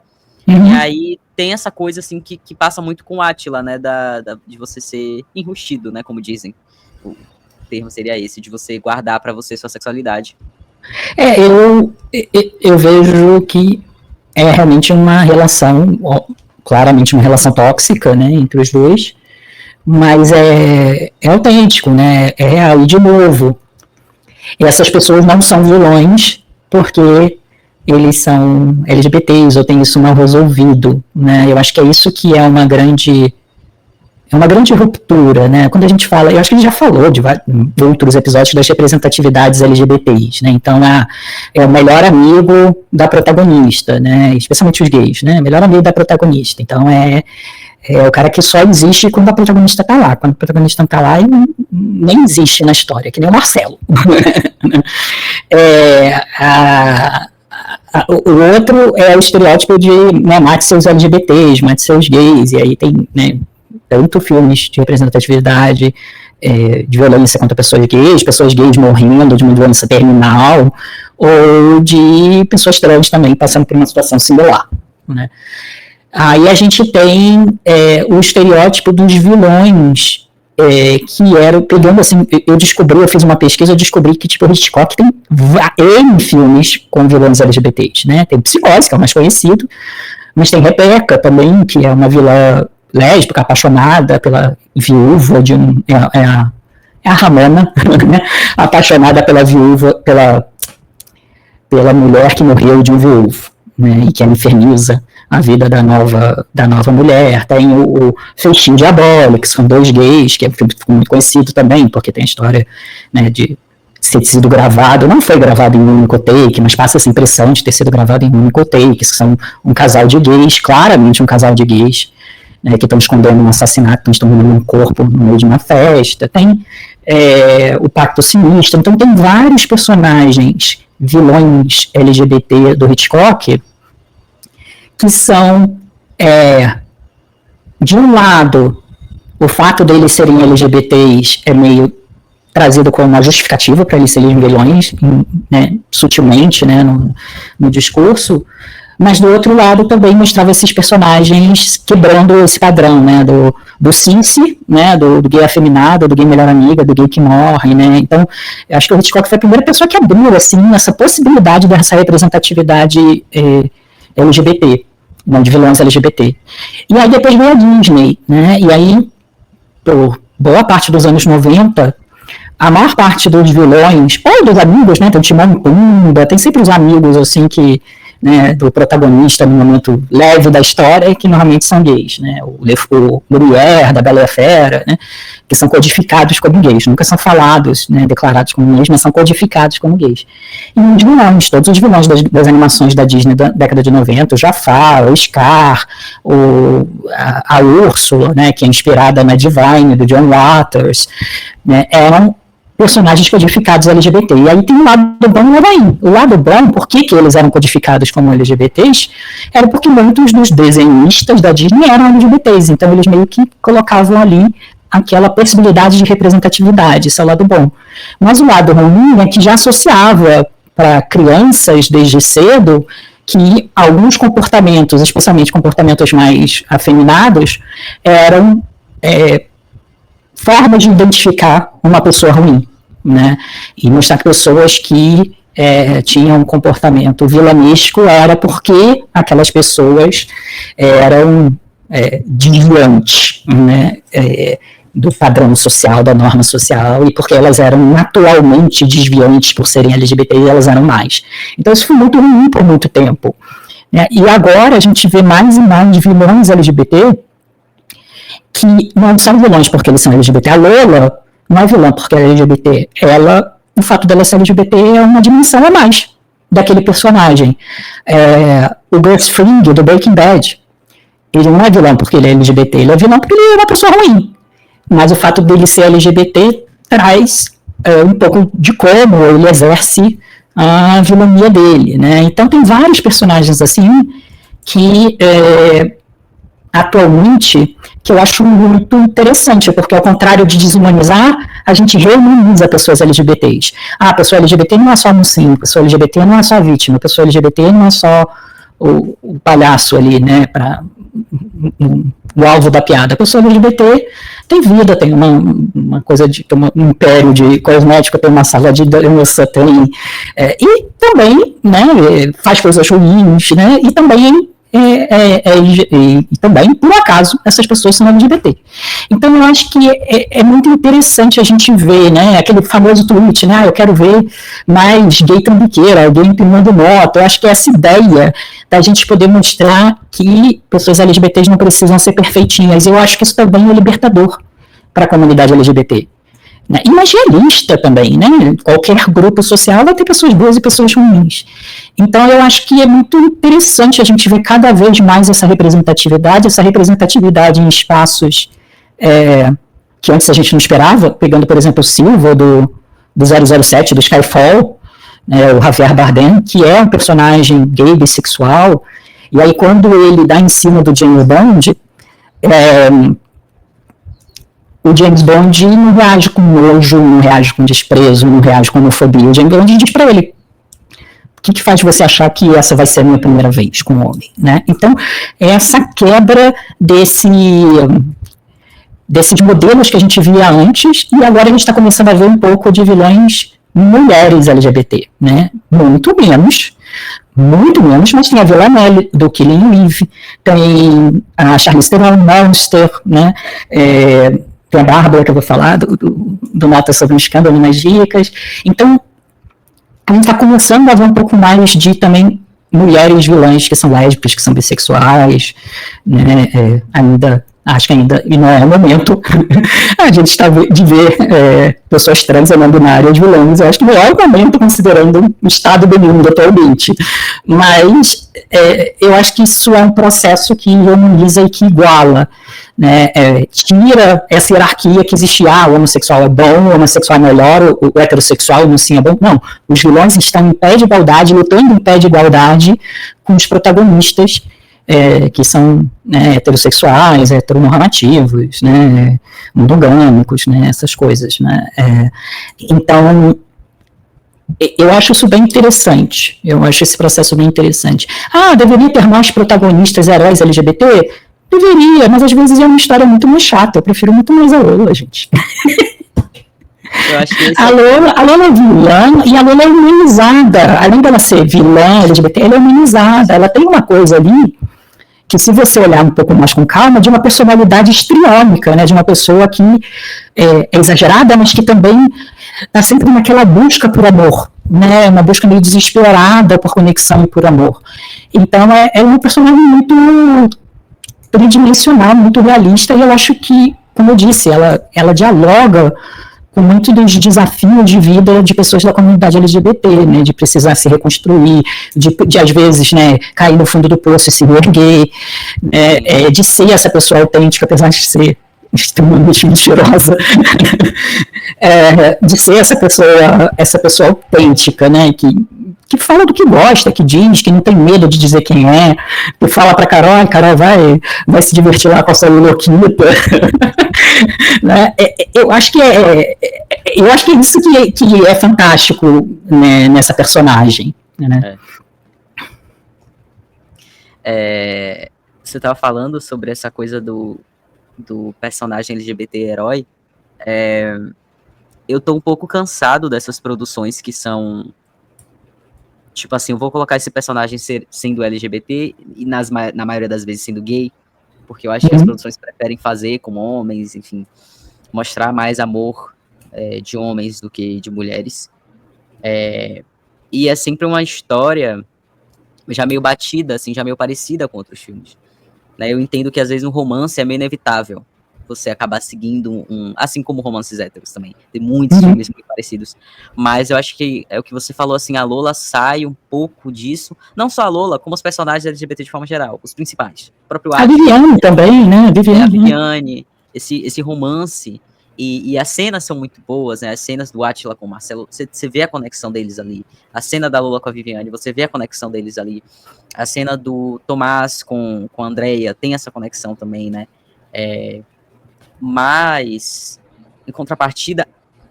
E aí tem essa coisa, assim, que passa muito com o Átila, né, de você ser enrustido, né, como dizem. O termo seria esse, de você guardar pra você sua sexualidade. Eu vejo que é realmente uma relação, claramente uma relação tóxica, né, entre os dois, mas é autêntico, né, é real. E, de novo, essas pessoas não são vilões porque eles são LGBTs ou têm isso mal resolvido, né? Eu acho que é isso que é uma grande ruptura, né? Quando a gente fala, eu acho que a gente já falou de outros episódios das representatividades LGBTs, né? Então é o melhor amigo da protagonista, né? Especialmente os gays, né? Melhor amigo da protagonista. Então é o cara que só existe quando a protagonista tá lá. Quando a protagonista não tá lá, ele nem existe na história, que nem o Marcelo. O outro é o estereótipo de, né, mate seus LGBTs, mate seus gays, e aí tem, né, tanto filmes de representatividade, de violência contra pessoas gays morrendo de uma doença terminal, ou de pessoas trans também passando por uma situação similar, né. Aí a gente tem o estereótipo dos vilões, que era, pegando assim, eu fiz uma pesquisa, eu descobri que, tipo, o Hitchcock tem N filmes com vilões LGBTs, né, tem Psicose, que é o mais conhecido, mas tem Rebeca também, que é uma vilã lésbica, apaixonada pela viúva de a Ramona, né, apaixonada pela viúva, pela mulher que morreu de um viúvo, né, e que ela inferniza a vida da nova mulher. Tem o Festim Diabólico, que são 2 gays, que é um filme que ficou muito conhecido também, porque tem a história, né, de ter sido gravado, não foi gravado em um único take, mas passa essa impressão de ter sido gravado em um único take, que são um casal de gays, claramente um casal de gays, né, que estão escondendo um assassinato, estão escondendo um corpo no meio de uma festa. Tem o Pacto Sinistro. Então tem vários personagens, vilões LGBT do Hitchcock, que são, de um lado, o fato deles serem LGBTs é meio trazido como uma justificativa para eles serem vilões, né, sutilmente, né, no discurso, mas do outro lado também mostrava esses personagens quebrando esse padrão, né, do Cincy, né, do gay afeminado, do gay melhor amiga, do gay que morre, né, então eu acho que o Hitchcock foi a primeira pessoa que abriu, assim, essa possibilidade dessa representatividade LGBT, não, de vilões LGBT. E aí depois veio a Disney, né, e aí, por boa parte dos anos 90, a maior parte dos vilões, ou dos amigos, né, tem o Timão e Pumba, tem sempre os amigos, assim, que, né, do protagonista no momento leve da história, que normalmente são gays, né, o Lumière, da Bela e a Fera, né, que são codificados como gays, nunca são falados, né, declarados como gays, mas são codificados como gays. E os vilões, todos os vilões das animações da Disney da década de 90, o Jafar, o Scar, a Úrsula, né, que é inspirada na Divine, do John Waters, né, eram personagens codificados LGBT. E aí tem o lado bom e o lado ruim. O lado bom, por que eles eram codificados como LGBTs? Era porque muitos dos desenhistas da Disney eram LGBTs, então eles meio que colocavam ali aquela possibilidade de representatividade, esse é o lado bom. Mas o lado ruim é que já associava para crianças desde cedo que alguns comportamentos, especialmente comportamentos mais afeminados, eram forma de identificar uma pessoa ruim, né? E mostrar que pessoas que tinham um comportamento vilanesco era porque aquelas pessoas eram desviantes, né? Do padrão social, da norma social, e porque elas eram naturalmente desviantes por serem LGBT, e elas eram mais. Então isso foi muito ruim por muito tempo, né? E agora a gente vê mais e mais vilões LGBT que não são vilões porque eles são LGBT. A Lola não é vilã porque ela é LGBT. O fato dela ser LGBT é uma dimensão a mais daquele personagem. O Gus Fring, do Breaking Bad, ele não é vilão porque ele é LGBT, ele é vilão porque ele é uma pessoa ruim. Mas o fato dele ser LGBT traz um pouco de como ele exerce a vilania dele, né? Então tem vários personagens assim que atualmente, que eu acho muito interessante, porque ao contrário de desumanizar, a gente reumaniza pessoas LGBTs. A pessoa LGBT não é só mocinho, a pessoa LGBT não é só a vítima, a pessoa LGBT não é só o palhaço ali, né, o alvo da piada. A pessoa LGBT tem vida, tem uma coisa de um império de cosmético, tem uma sala de dança, tem e também, né, faz coisas ruins, né, e também e também, por acaso, essas pessoas são LGBT. Então, eu acho que é muito interessante a gente ver, né, aquele famoso tweet, né, eu quero ver mais gay trambiqueira, alguém empinando moto. Eu acho que essa ideia da gente poder mostrar que pessoas LGBTs não precisam ser perfeitinhas, eu acho que isso também é libertador para a comunidade LGBT. Né? E mais realista também, né? Qualquer grupo social vai ter pessoas boas e pessoas ruins. Então eu acho que é muito interessante a gente ver cada vez mais essa representatividade em espaços que antes a gente não esperava, pegando, por exemplo, o Silva do 007, do Skyfall, né, o Javier Bardem, que é um personagem gay, bissexual, e aí quando ele dá em cima do James Bond, o James Bond não reage com nojo, não reage com desprezo, não reage com homofobia. O James Bond diz para ele: o que faz você achar que essa vai ser a minha primeira vez com um homem? Né? Então, essa quebra desses modelos que a gente via antes, e agora a gente está começando a ver um pouco de vilões mulheres LGBT. Né? Muito menos, mas tem a vilã Nelly, do Killing Eve, tem a Charlize Theron, Monster, né? Tem a Bárbara, que eu vou falar, do Nota sobre um Escândalo nas Dicas. Então, a gente está começando a ver um pouco mais de também mulheres vilãs que são lésbicas, que são bissexuais, né? Acho que ainda, e não é o momento, a gente está de ver pessoas trans ou não binárias vilãs. Eu acho que não é o momento, considerando o estado do mundo atualmente. Mas eu acho que isso é um processo que humaniza e que iguala, né? Tira essa hierarquia que existia, o homossexual é bom, o homossexual é melhor, o heterossexual não sim é bom. Não, os vilões estão em pé de igualdade, lutando em pé de igualdade com os protagonistas, que são, né, heterossexuais, heteronormativos, né, monogâmicos, né, essas coisas, né. Então, Eu acho isso bem interessante. Eu acho esse processo bem interessante. Ah, deveria ter mais protagonistas heróis LGBT? Deveria, mas às vezes é uma história muito mais chata. Eu prefiro muito mais a Lola, gente. Eu acho que esse A Lola é vilã e a Lola é humanizada. Além dela ser vilã LGBT, ela é humanizada. Ela tem uma coisa ali que, se você olhar um pouco mais com calma, de uma personalidade histriônica, né? De uma pessoa que é exagerada, mas que também está sempre naquela busca por amor, né? Uma busca meio desesperada por conexão e por amor. Então, é uma personagem muito tridimensional, muito realista, e eu acho que, como eu disse, ela dialoga com muitos dos desafios de vida de pessoas da comunidade LGBT, né, de precisar se reconstruir, de às vezes, né, cair no fundo do poço e se reerguer, de ser essa pessoa autêntica, apesar de ser extremamente mentirosa, de ser essa pessoa autêntica, né, que fala do que gosta, que diz, que não tem medo de dizer quem é, que fala pra Carol, Carol vai se divertir lá com a sua louquita. Né? Eu acho que é isso que é fantástico, né, nessa personagem. Né? Você estava falando sobre essa coisa do personagem LGBT herói. Eu tô um pouco cansado dessas produções que são, tipo assim, eu vou colocar esse personagem sendo LGBT e na maioria das vezes sendo gay, porque eu acho que as produções preferem fazer como homens, enfim, mostrar mais amor de homens do que de mulheres. E é sempre uma história já meio batida, assim, já meio parecida com outros filmes. Né? Eu entendo que às vezes um romance é meio inevitável você acabar seguindo assim como romances héteros também. Tem muitos filmes muito parecidos. Mas eu acho que é o que você falou, assim, a Lola sai um pouco disso. Não só a Lola, como os personagens LGBT de forma geral, os principais. O próprio a Viviane também, né? A Viviane, esse romance. E as cenas são muito boas, né? As cenas do Átila com o Marcelo, você vê a conexão deles ali. A cena da Lola com a Viviane, você vê a conexão deles ali. A cena do Tomás com a Andrea tem essa conexão também, né? Mas, em contrapartida,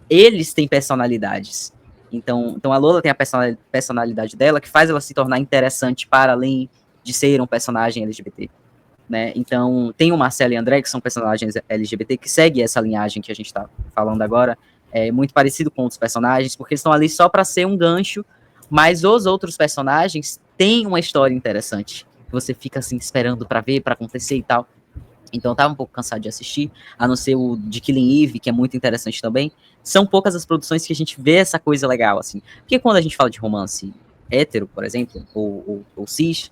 eles têm personalidades. Então a Lola tem a personalidade dela, que faz ela se tornar interessante para além de ser um personagem LGBT. Né? Então, tem o Marcelo e o André, que são personagens LGBT, que seguem essa linhagem que a gente está falando agora, muito parecido com outros personagens, porque eles estão ali só para ser um gancho, mas os outros personagens têm uma história interessante, que você fica assim esperando para ver, para acontecer e tal. Então eu tava um pouco cansado de assistir, a não ser o de Killing Eve, que é muito interessante também. São poucas as produções que a gente vê essa coisa legal, assim. Porque quando a gente fala de romance hétero, por exemplo, ou cis,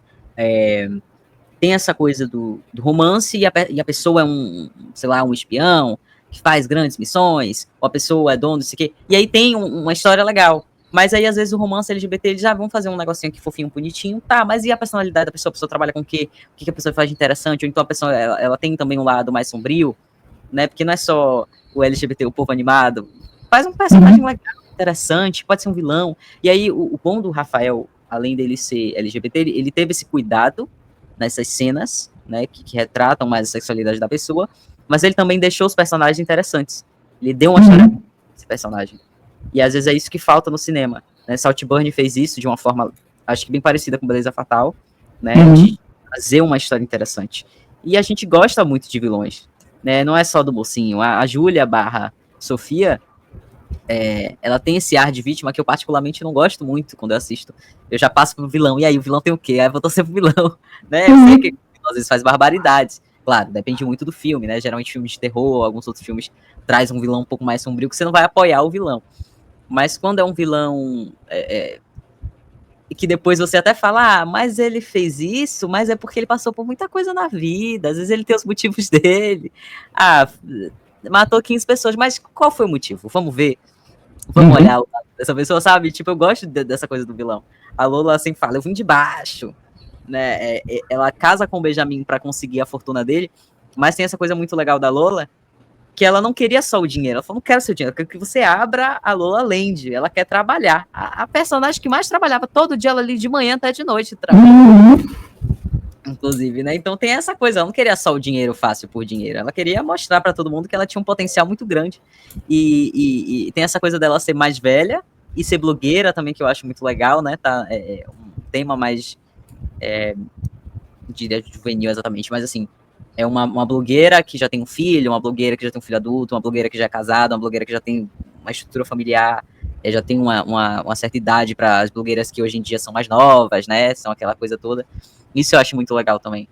tem essa coisa do romance e a pessoa é sei lá, um espião que faz grandes missões, ou a pessoa é dono, não sei o quê. E aí tem uma história legal. Mas aí, às vezes, o romance LGBT, eles já vão fazer um negocinho aqui fofinho, bonitinho, tá, mas e a personalidade da pessoa? A pessoa trabalha com o quê? O que a pessoa faz de interessante? Ou então a pessoa, ela tem também um lado mais sombrio, né? Porque não é só o LGBT, o povo animado. Faz um personagem legal, interessante, pode ser um vilão. E aí, o bom do Rafael, além dele ser LGBT, ele teve esse cuidado nessas cenas, né, que retratam mais a sexualidade da pessoa, mas ele também deixou os personagens interessantes. Ele deu uma história a esse personagem. E às vezes é isso que falta no cinema. Né? Saltburn fez isso de uma forma, acho que bem parecida com Beleza Fatal, né, de fazer uma história interessante. E a gente gosta muito de vilões, né? Não é só do mocinho. A Júlia barra Sofia, ela tem esse ar de vítima que eu particularmente não gosto muito quando eu assisto. Eu já passo pro vilão, e aí o vilão tem o quê? Aí eu vou torcer pro vilão, né? Eu sei que às vezes faz barbaridades. Claro, depende muito do filme, né? Geralmente filmes de terror, alguns outros filmes traz um vilão um pouco mais sombrio que você não vai apoiar o vilão. Mas quando é um vilão que depois você até fala, mas ele fez isso, mas é porque ele passou por muita coisa na vida, às vezes ele tem os motivos dele. Matou 15 pessoas, mas qual foi o motivo? Vamos ver. Vamos olhar o lado dessa pessoa, sabe? Tipo, eu gosto dessa coisa do vilão. A Lola assim fala, eu vim de baixo, né? Ela casa com o Benjamin pra conseguir a fortuna dele, mas tem essa coisa muito legal da Lola, que ela não queria só o dinheiro. Ela falou, não quero seu dinheiro, eu quero que você abra a Lola Land. Ela quer trabalhar. A personagem que mais trabalhava todo dia, ela ali de manhã até de noite. Inclusive, né? Então tem essa coisa, ela não queria só o dinheiro fácil por dinheiro, ela queria mostrar para todo mundo que ela tinha um potencial muito grande. E tem essa coisa dela ser mais velha, e ser blogueira também, que eu acho muito legal, né? Tá, um tema mais, diria juvenil exatamente, mas assim, é uma blogueira que já tem um filho, uma blogueira que já tem um filho adulto, uma blogueira que já é casada, uma blogueira que já tem uma estrutura familiar, já tem uma certa idade para as blogueiras que hoje em dia são mais novas, né? São aquela coisa toda. Isso eu acho muito legal também.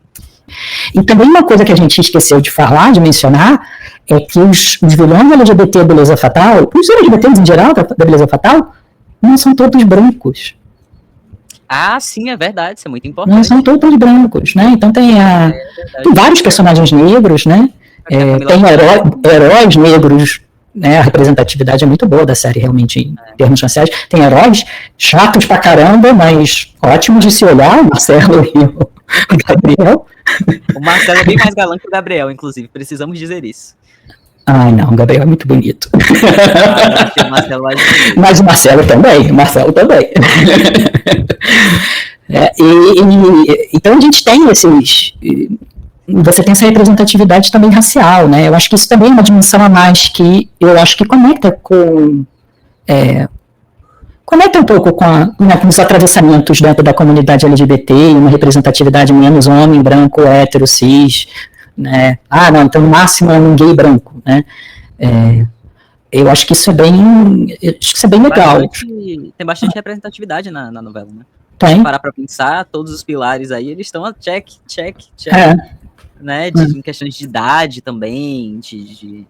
E também uma coisa que a gente esqueceu de falar, de mencionar, é que os vilões LGBT da Beleza Fatal, os LGBTs em geral da Beleza Fatal, não são todos brancos. Ah, sim, é verdade, isso é muito importante. Não são todos brancos, né? Então tem vários personagens negros, né? Tem heróis negros, né? A representatividade é muito boa da série, realmente, em termos raciais. Tem heróis chatos pra caramba, mas ótimos de se olhar, o Marcelo e o Gabriel. O Marcelo é bem mais galã que o Gabriel, inclusive, precisamos dizer isso. Ai, não, o Gabriel é muito bonito. Eu achei o Marcelo mais bonito. Mas o Marcelo também, então a gente tem esses... Você tem essa representatividade também racial, né? Eu acho que isso também é uma dimensão a mais que eu acho que conecta com... conecta um pouco com os atravessamentos dentro da comunidade LGBT, uma representatividade menos homem, branco, hétero, cis, né? Ah, não, então no máximo é um gay branco, né? Eu acho que isso é bem legal. Tem bastante representatividade na novela, né? Tem. Se parar pra pensar, todos os pilares aí, eles estão a check, né? Em questões de idade também, de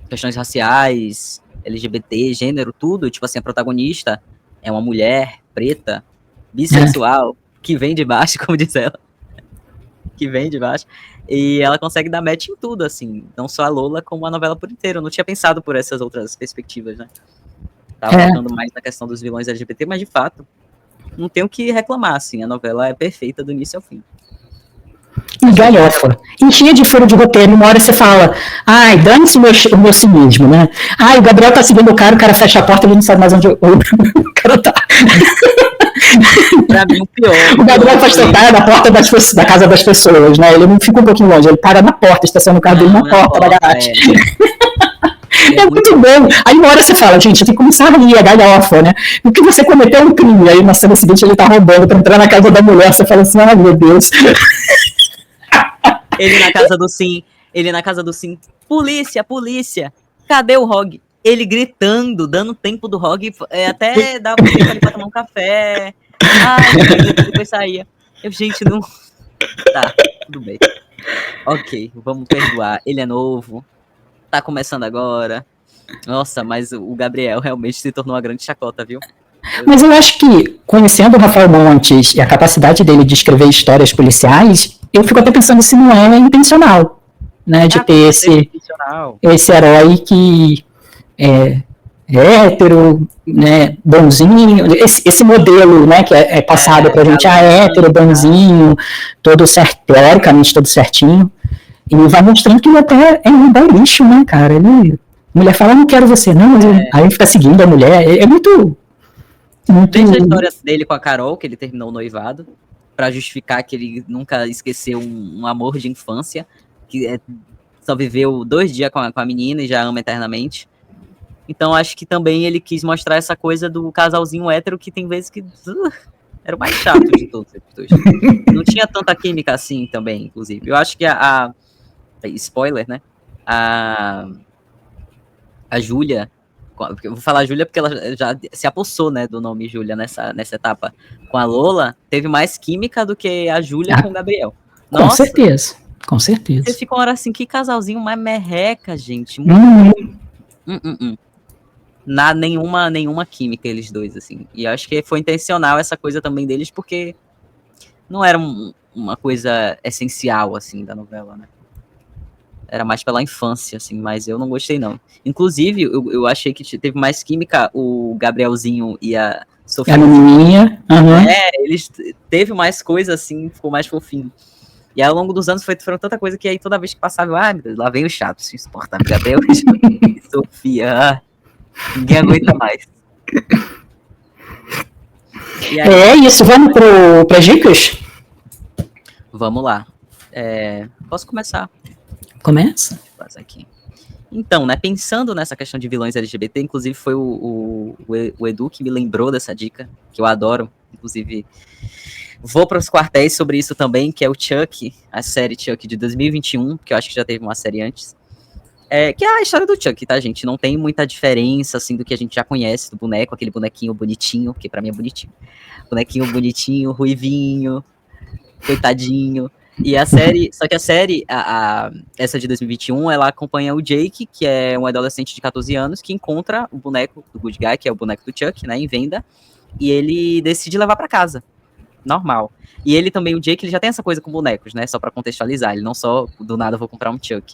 questões raciais, LGBT, gênero, tudo. Tipo assim, a protagonista é uma mulher preta, bissexual, que vem de baixo, como diz ela. Que vem de baixo. E ela consegue dar match em tudo, assim. Não só a Lola, como a novela por inteiro. Eu não tinha pensado por essas outras perspectivas, né? Tava focando mais na questão dos vilões LGBT, mas de fato, não tenho o que reclamar, assim. A novela é perfeita do início ao fim. E galhofa. E cheia de furo de roteiro. Uma hora você fala, ai, dane-se o meu cinismo, né? Ai, o Gabriel tá seguindo o cara fecha a porta, ele não sabe mais onde o cara tá. Pra mim, o pior. O Gabriel faz tentar na porta da casa das pessoas, né? Ele não fica um pouquinho longe, ele para na porta, estaciona o carro dele na porta da garagem. É muito bom. Aí uma hora você fala, gente, eu tenho que começar a rir, a galhofa, né? Porque você cometeu um crime, aí na cena seguinte ele tá roubando pra entrar na casa da mulher, você fala assim, ai meu Deus. Ele na casa do Sim, polícia, cadê o Rogue? Ele gritando, dando tempo do Rogue, até dava tempo ali pra tomar um café. Ai, depois saía. Gente, não... Tá, tudo bem. Ok, vamos perdoar. Ele é novo, tá começando agora. Nossa, mas o Gabriel realmente se tornou uma grande chacota, viu? Mas eu acho que, conhecendo o Rafael Montes e a capacidade dele de escrever histórias policiais, eu fico até pensando se não é intencional, né, de ter esse herói que é hétero, né, bonzinho, esse modelo, né, que é passado pra gente, hétero, bonzinho, todo certo, teoricamente todo certinho, e vai mostrando que ele até é um lixo, né, cara, a mulher fala, não quero você, não, mas aí ele fica seguindo a mulher, é muito... Desde a história dele com a Carol, que ele terminou o noivado, pra justificar que ele nunca esqueceu um amor de infância, que só viveu 2 dias com a menina e já ama eternamente. Então acho que também ele quis mostrar essa coisa do casalzinho hétero que tem vezes que era o mais chato de todos. Não tinha tanta química assim também, inclusive. Eu acho que spoiler, né? A Júlia, eu vou falar Júlia porque ela já se apossou, né, do nome Júlia nessa etapa. Com a Lola, teve mais química do que a Júlia com o Gabriel. Com certeza. Você fica uma hora assim, que casalzinho mais merreca, gente. Nenhuma química eles dois, assim. E eu acho que foi intencional essa coisa também deles, porque não era uma coisa essencial, assim, da novela, né? Era mais pela infância, assim, mas eu não gostei, não. Inclusive, eu achei que teve mais química o Gabrielzinho e a Sofia. A menininha. Eles teve mais coisa, assim, ficou mais fofinho. E ao longo dos anos foram tanta coisa que aí toda vez que passava, meu Deus, lá vem o chato, insuportável, Gabriel e Sofia. Ninguém aguenta mais. E aí, é isso, vamos para dicas? Vamos lá. Posso começar? Começa. Aqui. Então, né, pensando nessa questão de vilões LGBT, inclusive foi o Edu que me lembrou dessa dica, que eu adoro, inclusive vou para os quartéis sobre isso também, que é o Chuck, a série Chuck de 2021, que eu acho que já teve uma série antes, que é a história do Chuck, tá, gente? Não tem muita diferença, assim, do que a gente já conhece do boneco, aquele bonequinho bonitinho, que pra mim é bonitinho. Bonequinho bonitinho, ruivinho, coitadinho. E a série, só que a série, essa de 2021, ela acompanha o Jake, que é um adolescente de 14 anos, que encontra o boneco do Good Guy, que é o boneco do Chuck, né, em venda, e ele decide levar pra casa. Normal. E ele também, o Jake, ele já tem essa coisa com bonecos, né, só pra contextualizar, ele não só, do nada, vou comprar um Chuck.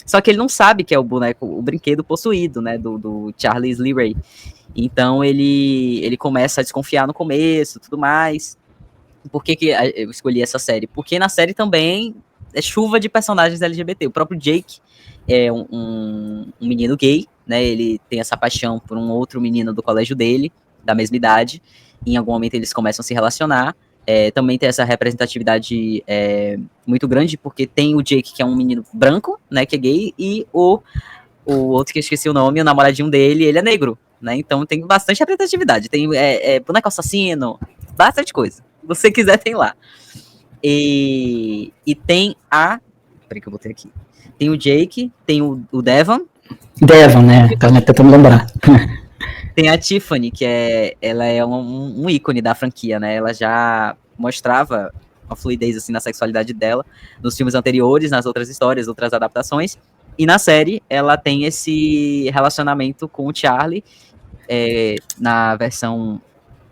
Só que ele não sabe que é o boneco, o brinquedo possuído, né, do Charles Lee Ray. Então ele começa a desconfiar no começo, tudo mais. Por que eu escolhi essa série? Porque na série também é chuva de personagens LGBT. O próprio Jake é um menino gay, né? Ele tem essa paixão por um outro menino do colégio dele, da mesma idade. Em algum momento eles começam a se relacionar. Também tem essa representatividade muito grande, porque tem o Jake, que é um menino branco, né? Que é gay, e o outro que eu esqueci o nome, o namoradinho dele, ele é negro, né? Então tem bastante representatividade. Tem boneco assassino, bastante coisa. Se você quiser, tem lá. E tem peraí que eu botei aqui. Tem o Jake, tem o Devon. Devon, né? Tá tentando lembrar. Tem a Tiffany, que ela é um ícone da franquia, né? Ela já mostrava uma fluidez assim na sexualidade dela nos filmes anteriores, nas outras histórias, outras adaptações. E na série, ela tem esse relacionamento com o Charlie, na versão...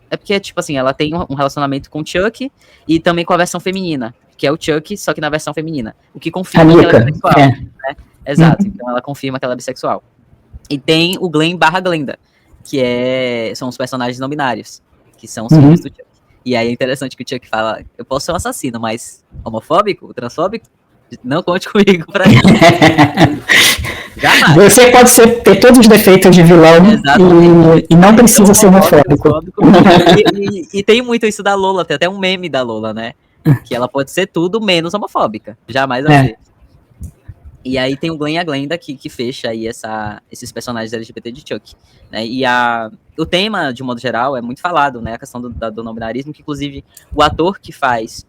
porque, tipo assim, ela tem um relacionamento com o Chuck e também com a versão feminina, que é o Chuck, só que na versão feminina. O que confirma que ela é bissexual. Né? Exato, então ela confirma que ela é bissexual. E tem o Glenn / Glenda, que são os personagens não binários, que são os filhos do Chuck. E aí é interessante que o Chuck fala, eu posso ser um assassino, mas homofóbico, transfóbico, não conte comigo pra isso. Jamais. Você pode ter todos os defeitos de vilão e não precisa ser homofóbico. E tem muito isso da Lola, tem até um meme da Lola, né? Que ela pode ser tudo menos homofóbica. Jamais vai ser. E aí tem o Glenn e a Glenda que fecha aí esses personagens LGBT de Chuck. Né? E o tema, de modo geral, é muito falado, né? A questão do não-binarismo, que inclusive o ator que faz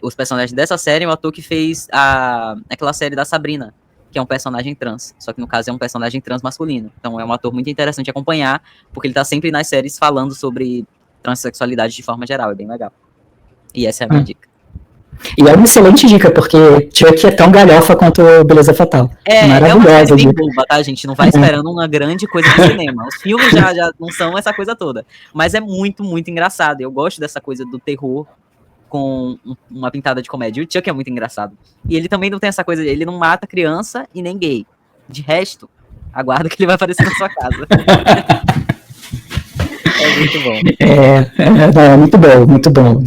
os personagens dessa série é o ator que fez aquela série da Sabrina, que é um personagem trans, só que no caso é um personagem trans masculino. Então é um ator muito interessante acompanhar, porque ele tá sempre nas séries falando sobre transexualidade de forma geral, é bem legal. E essa é a minha dica. E é uma excelente dica, porque Chuck é tão galhofa quanto Beleza Fatal. Maravilhosa. É uma série bem boba, tá, gente? Não vai esperando uma grande coisa de cinema. Os filmes já não são essa coisa toda. Mas é muito, muito engraçado. Eu gosto dessa coisa do terror com uma pintada de comédia. O Chuck é muito engraçado. E ele também não tem essa coisa, ele não mata criança e nem gay. De resto, aguarda que ele vai aparecer na sua casa. É muito bom. Muito bom, muito bom.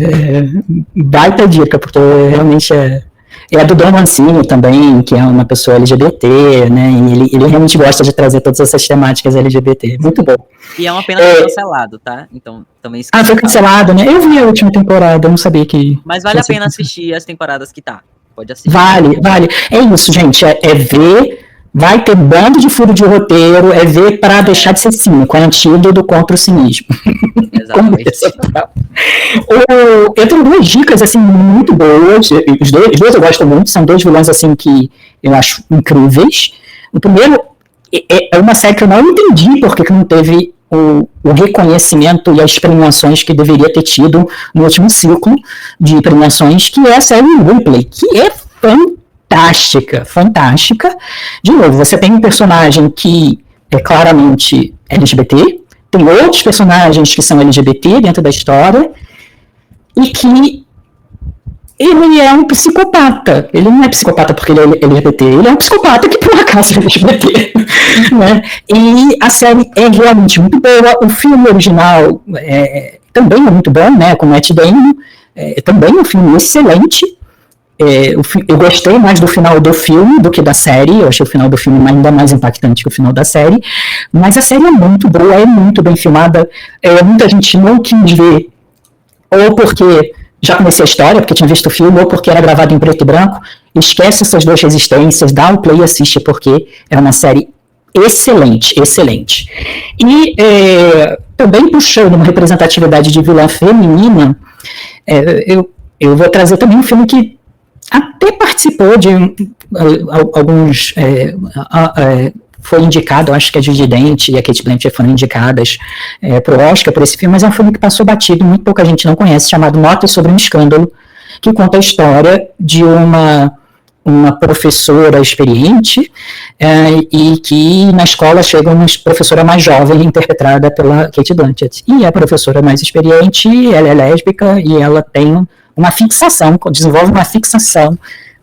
Baita dica, porque realmente é a do Don Mancini também, que é uma pessoa LGBT, né? E ele realmente gosta de trazer todas essas temáticas LGBT. Muito bom. E é uma pena ser cancelado, tá? Então, também... foi cancelado, né? Eu vi a última temporada, eu não sabia que... Mas vale a pena assistir as temporadas que tá. Pode assistir. Vale. É isso, gente. É ver... Vai ter bando de furo de roteiro, é ver para deixar de ser cínico, é antídoto contra o cinismo. Exatamente. Eu tenho duas dicas, assim, muito boas. Os dois eu gosto muito, são dois vilões, assim, que eu acho incríveis. O primeiro é uma série que eu não entendi porque não teve o reconhecimento e as premiações que deveria ter tido no último ciclo de premiações, que é a série Ripley, que é fantástica. De novo, você tem um personagem que é claramente LGBT, tem outros personagens que são LGBT dentro da história, e que ele é um psicopata. Ele não é psicopata porque ele é LGBT, ele é um psicopata que por acaso é LGBT. Né? E a série é realmente muito boa, o filme original também é muito bom, né, com Matt Damon, também é um filme excelente. Eu gostei mais do final do filme do que da série. Eu achei o final do filme ainda mais impactante que o final da série, mas a série é muito boa, é muito bem filmada. Muita gente não quis ver, ou porque já conhecia a história, porque tinha visto o filme, ou porque era gravado em preto e branco. esquece essas duas resistências, dá um play e assiste, porque é uma série excelente, excelente. E também puxando uma representatividade de vilã feminina, eu vou trazer também um filme que até participou de alguns... foi indicado, acho que a Judi Dench e a Cate Blanchett foram indicadas para o Oscar por esse filme, mas é um filme que passou batido, muito pouca gente não conhece, chamado Notas sobre um Escândalo, que conta a história de uma professora experiente e que na escola chega uma professora mais jovem, interpretada pela Cate Blanchett. E a professora mais experiente, ela é lésbica e ela tem uma fixação, desenvolve uma fixação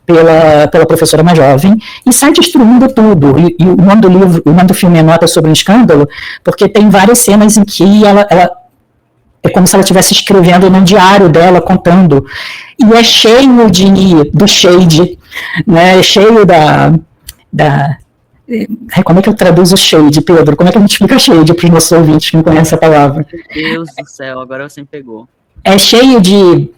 pela professora mais jovem e sai destruindo tudo. E o nome do filme é Nota sobre um Escândalo, porque tem várias cenas em que ela é como se ela estivesse escrevendo no diário dela, contando. E é cheio do shade, né? É cheio como é que eu traduzo shade, Pedro? Como é que a gente explica shade para os nossos ouvintes que não conhecem a palavra? Meu Deus do céu, agora você me pegou. É cheio de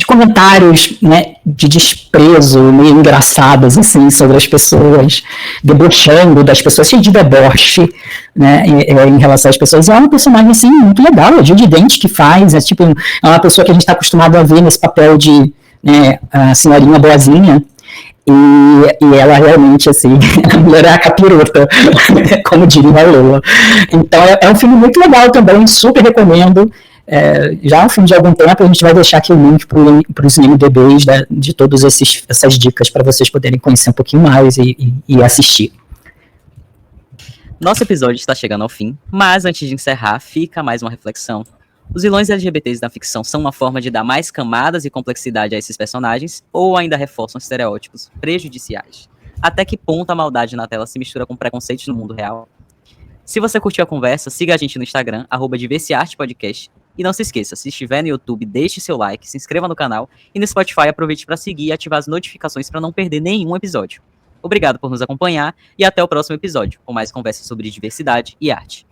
comentários, né, de desprezo, meio engraçados, assim, sobre as pessoas, debochando das pessoas, cheio de deboche, né, em relação às pessoas. E é uma personagem, assim, muito legal, a Judi Dench que faz, é uma pessoa que a gente está acostumado a ver nesse papel de, né, a senhorinha boazinha, e ela realmente, assim, a mulher é a capirota, como diria a Lola. Então, é um filme muito legal também, super recomendo. Já é um filme de algum tempo, a gente vai deixar aqui o link para os IMDb's, né, de todas essas dicas para vocês poderem conhecer um pouquinho mais e assistir. Nosso episódio está chegando ao fim, mas antes de encerrar, fica mais uma reflexão. Os vilões LGBTs da ficção são uma forma de dar mais camadas e complexidade a esses personagens, ou ainda reforçam estereótipos prejudiciais? Até que ponto a maldade na tela se mistura com preconceitos no mundo real? Se você curtiu a conversa, siga a gente no Instagram, @diverseartepodcast. E não se esqueça, se estiver no YouTube, deixe seu like, se inscreva no canal e no Spotify aproveite para seguir e ativar as notificações para não perder nenhum episódio. Obrigado por nos acompanhar e até o próximo episódio, com mais conversas sobre diversidade e arte.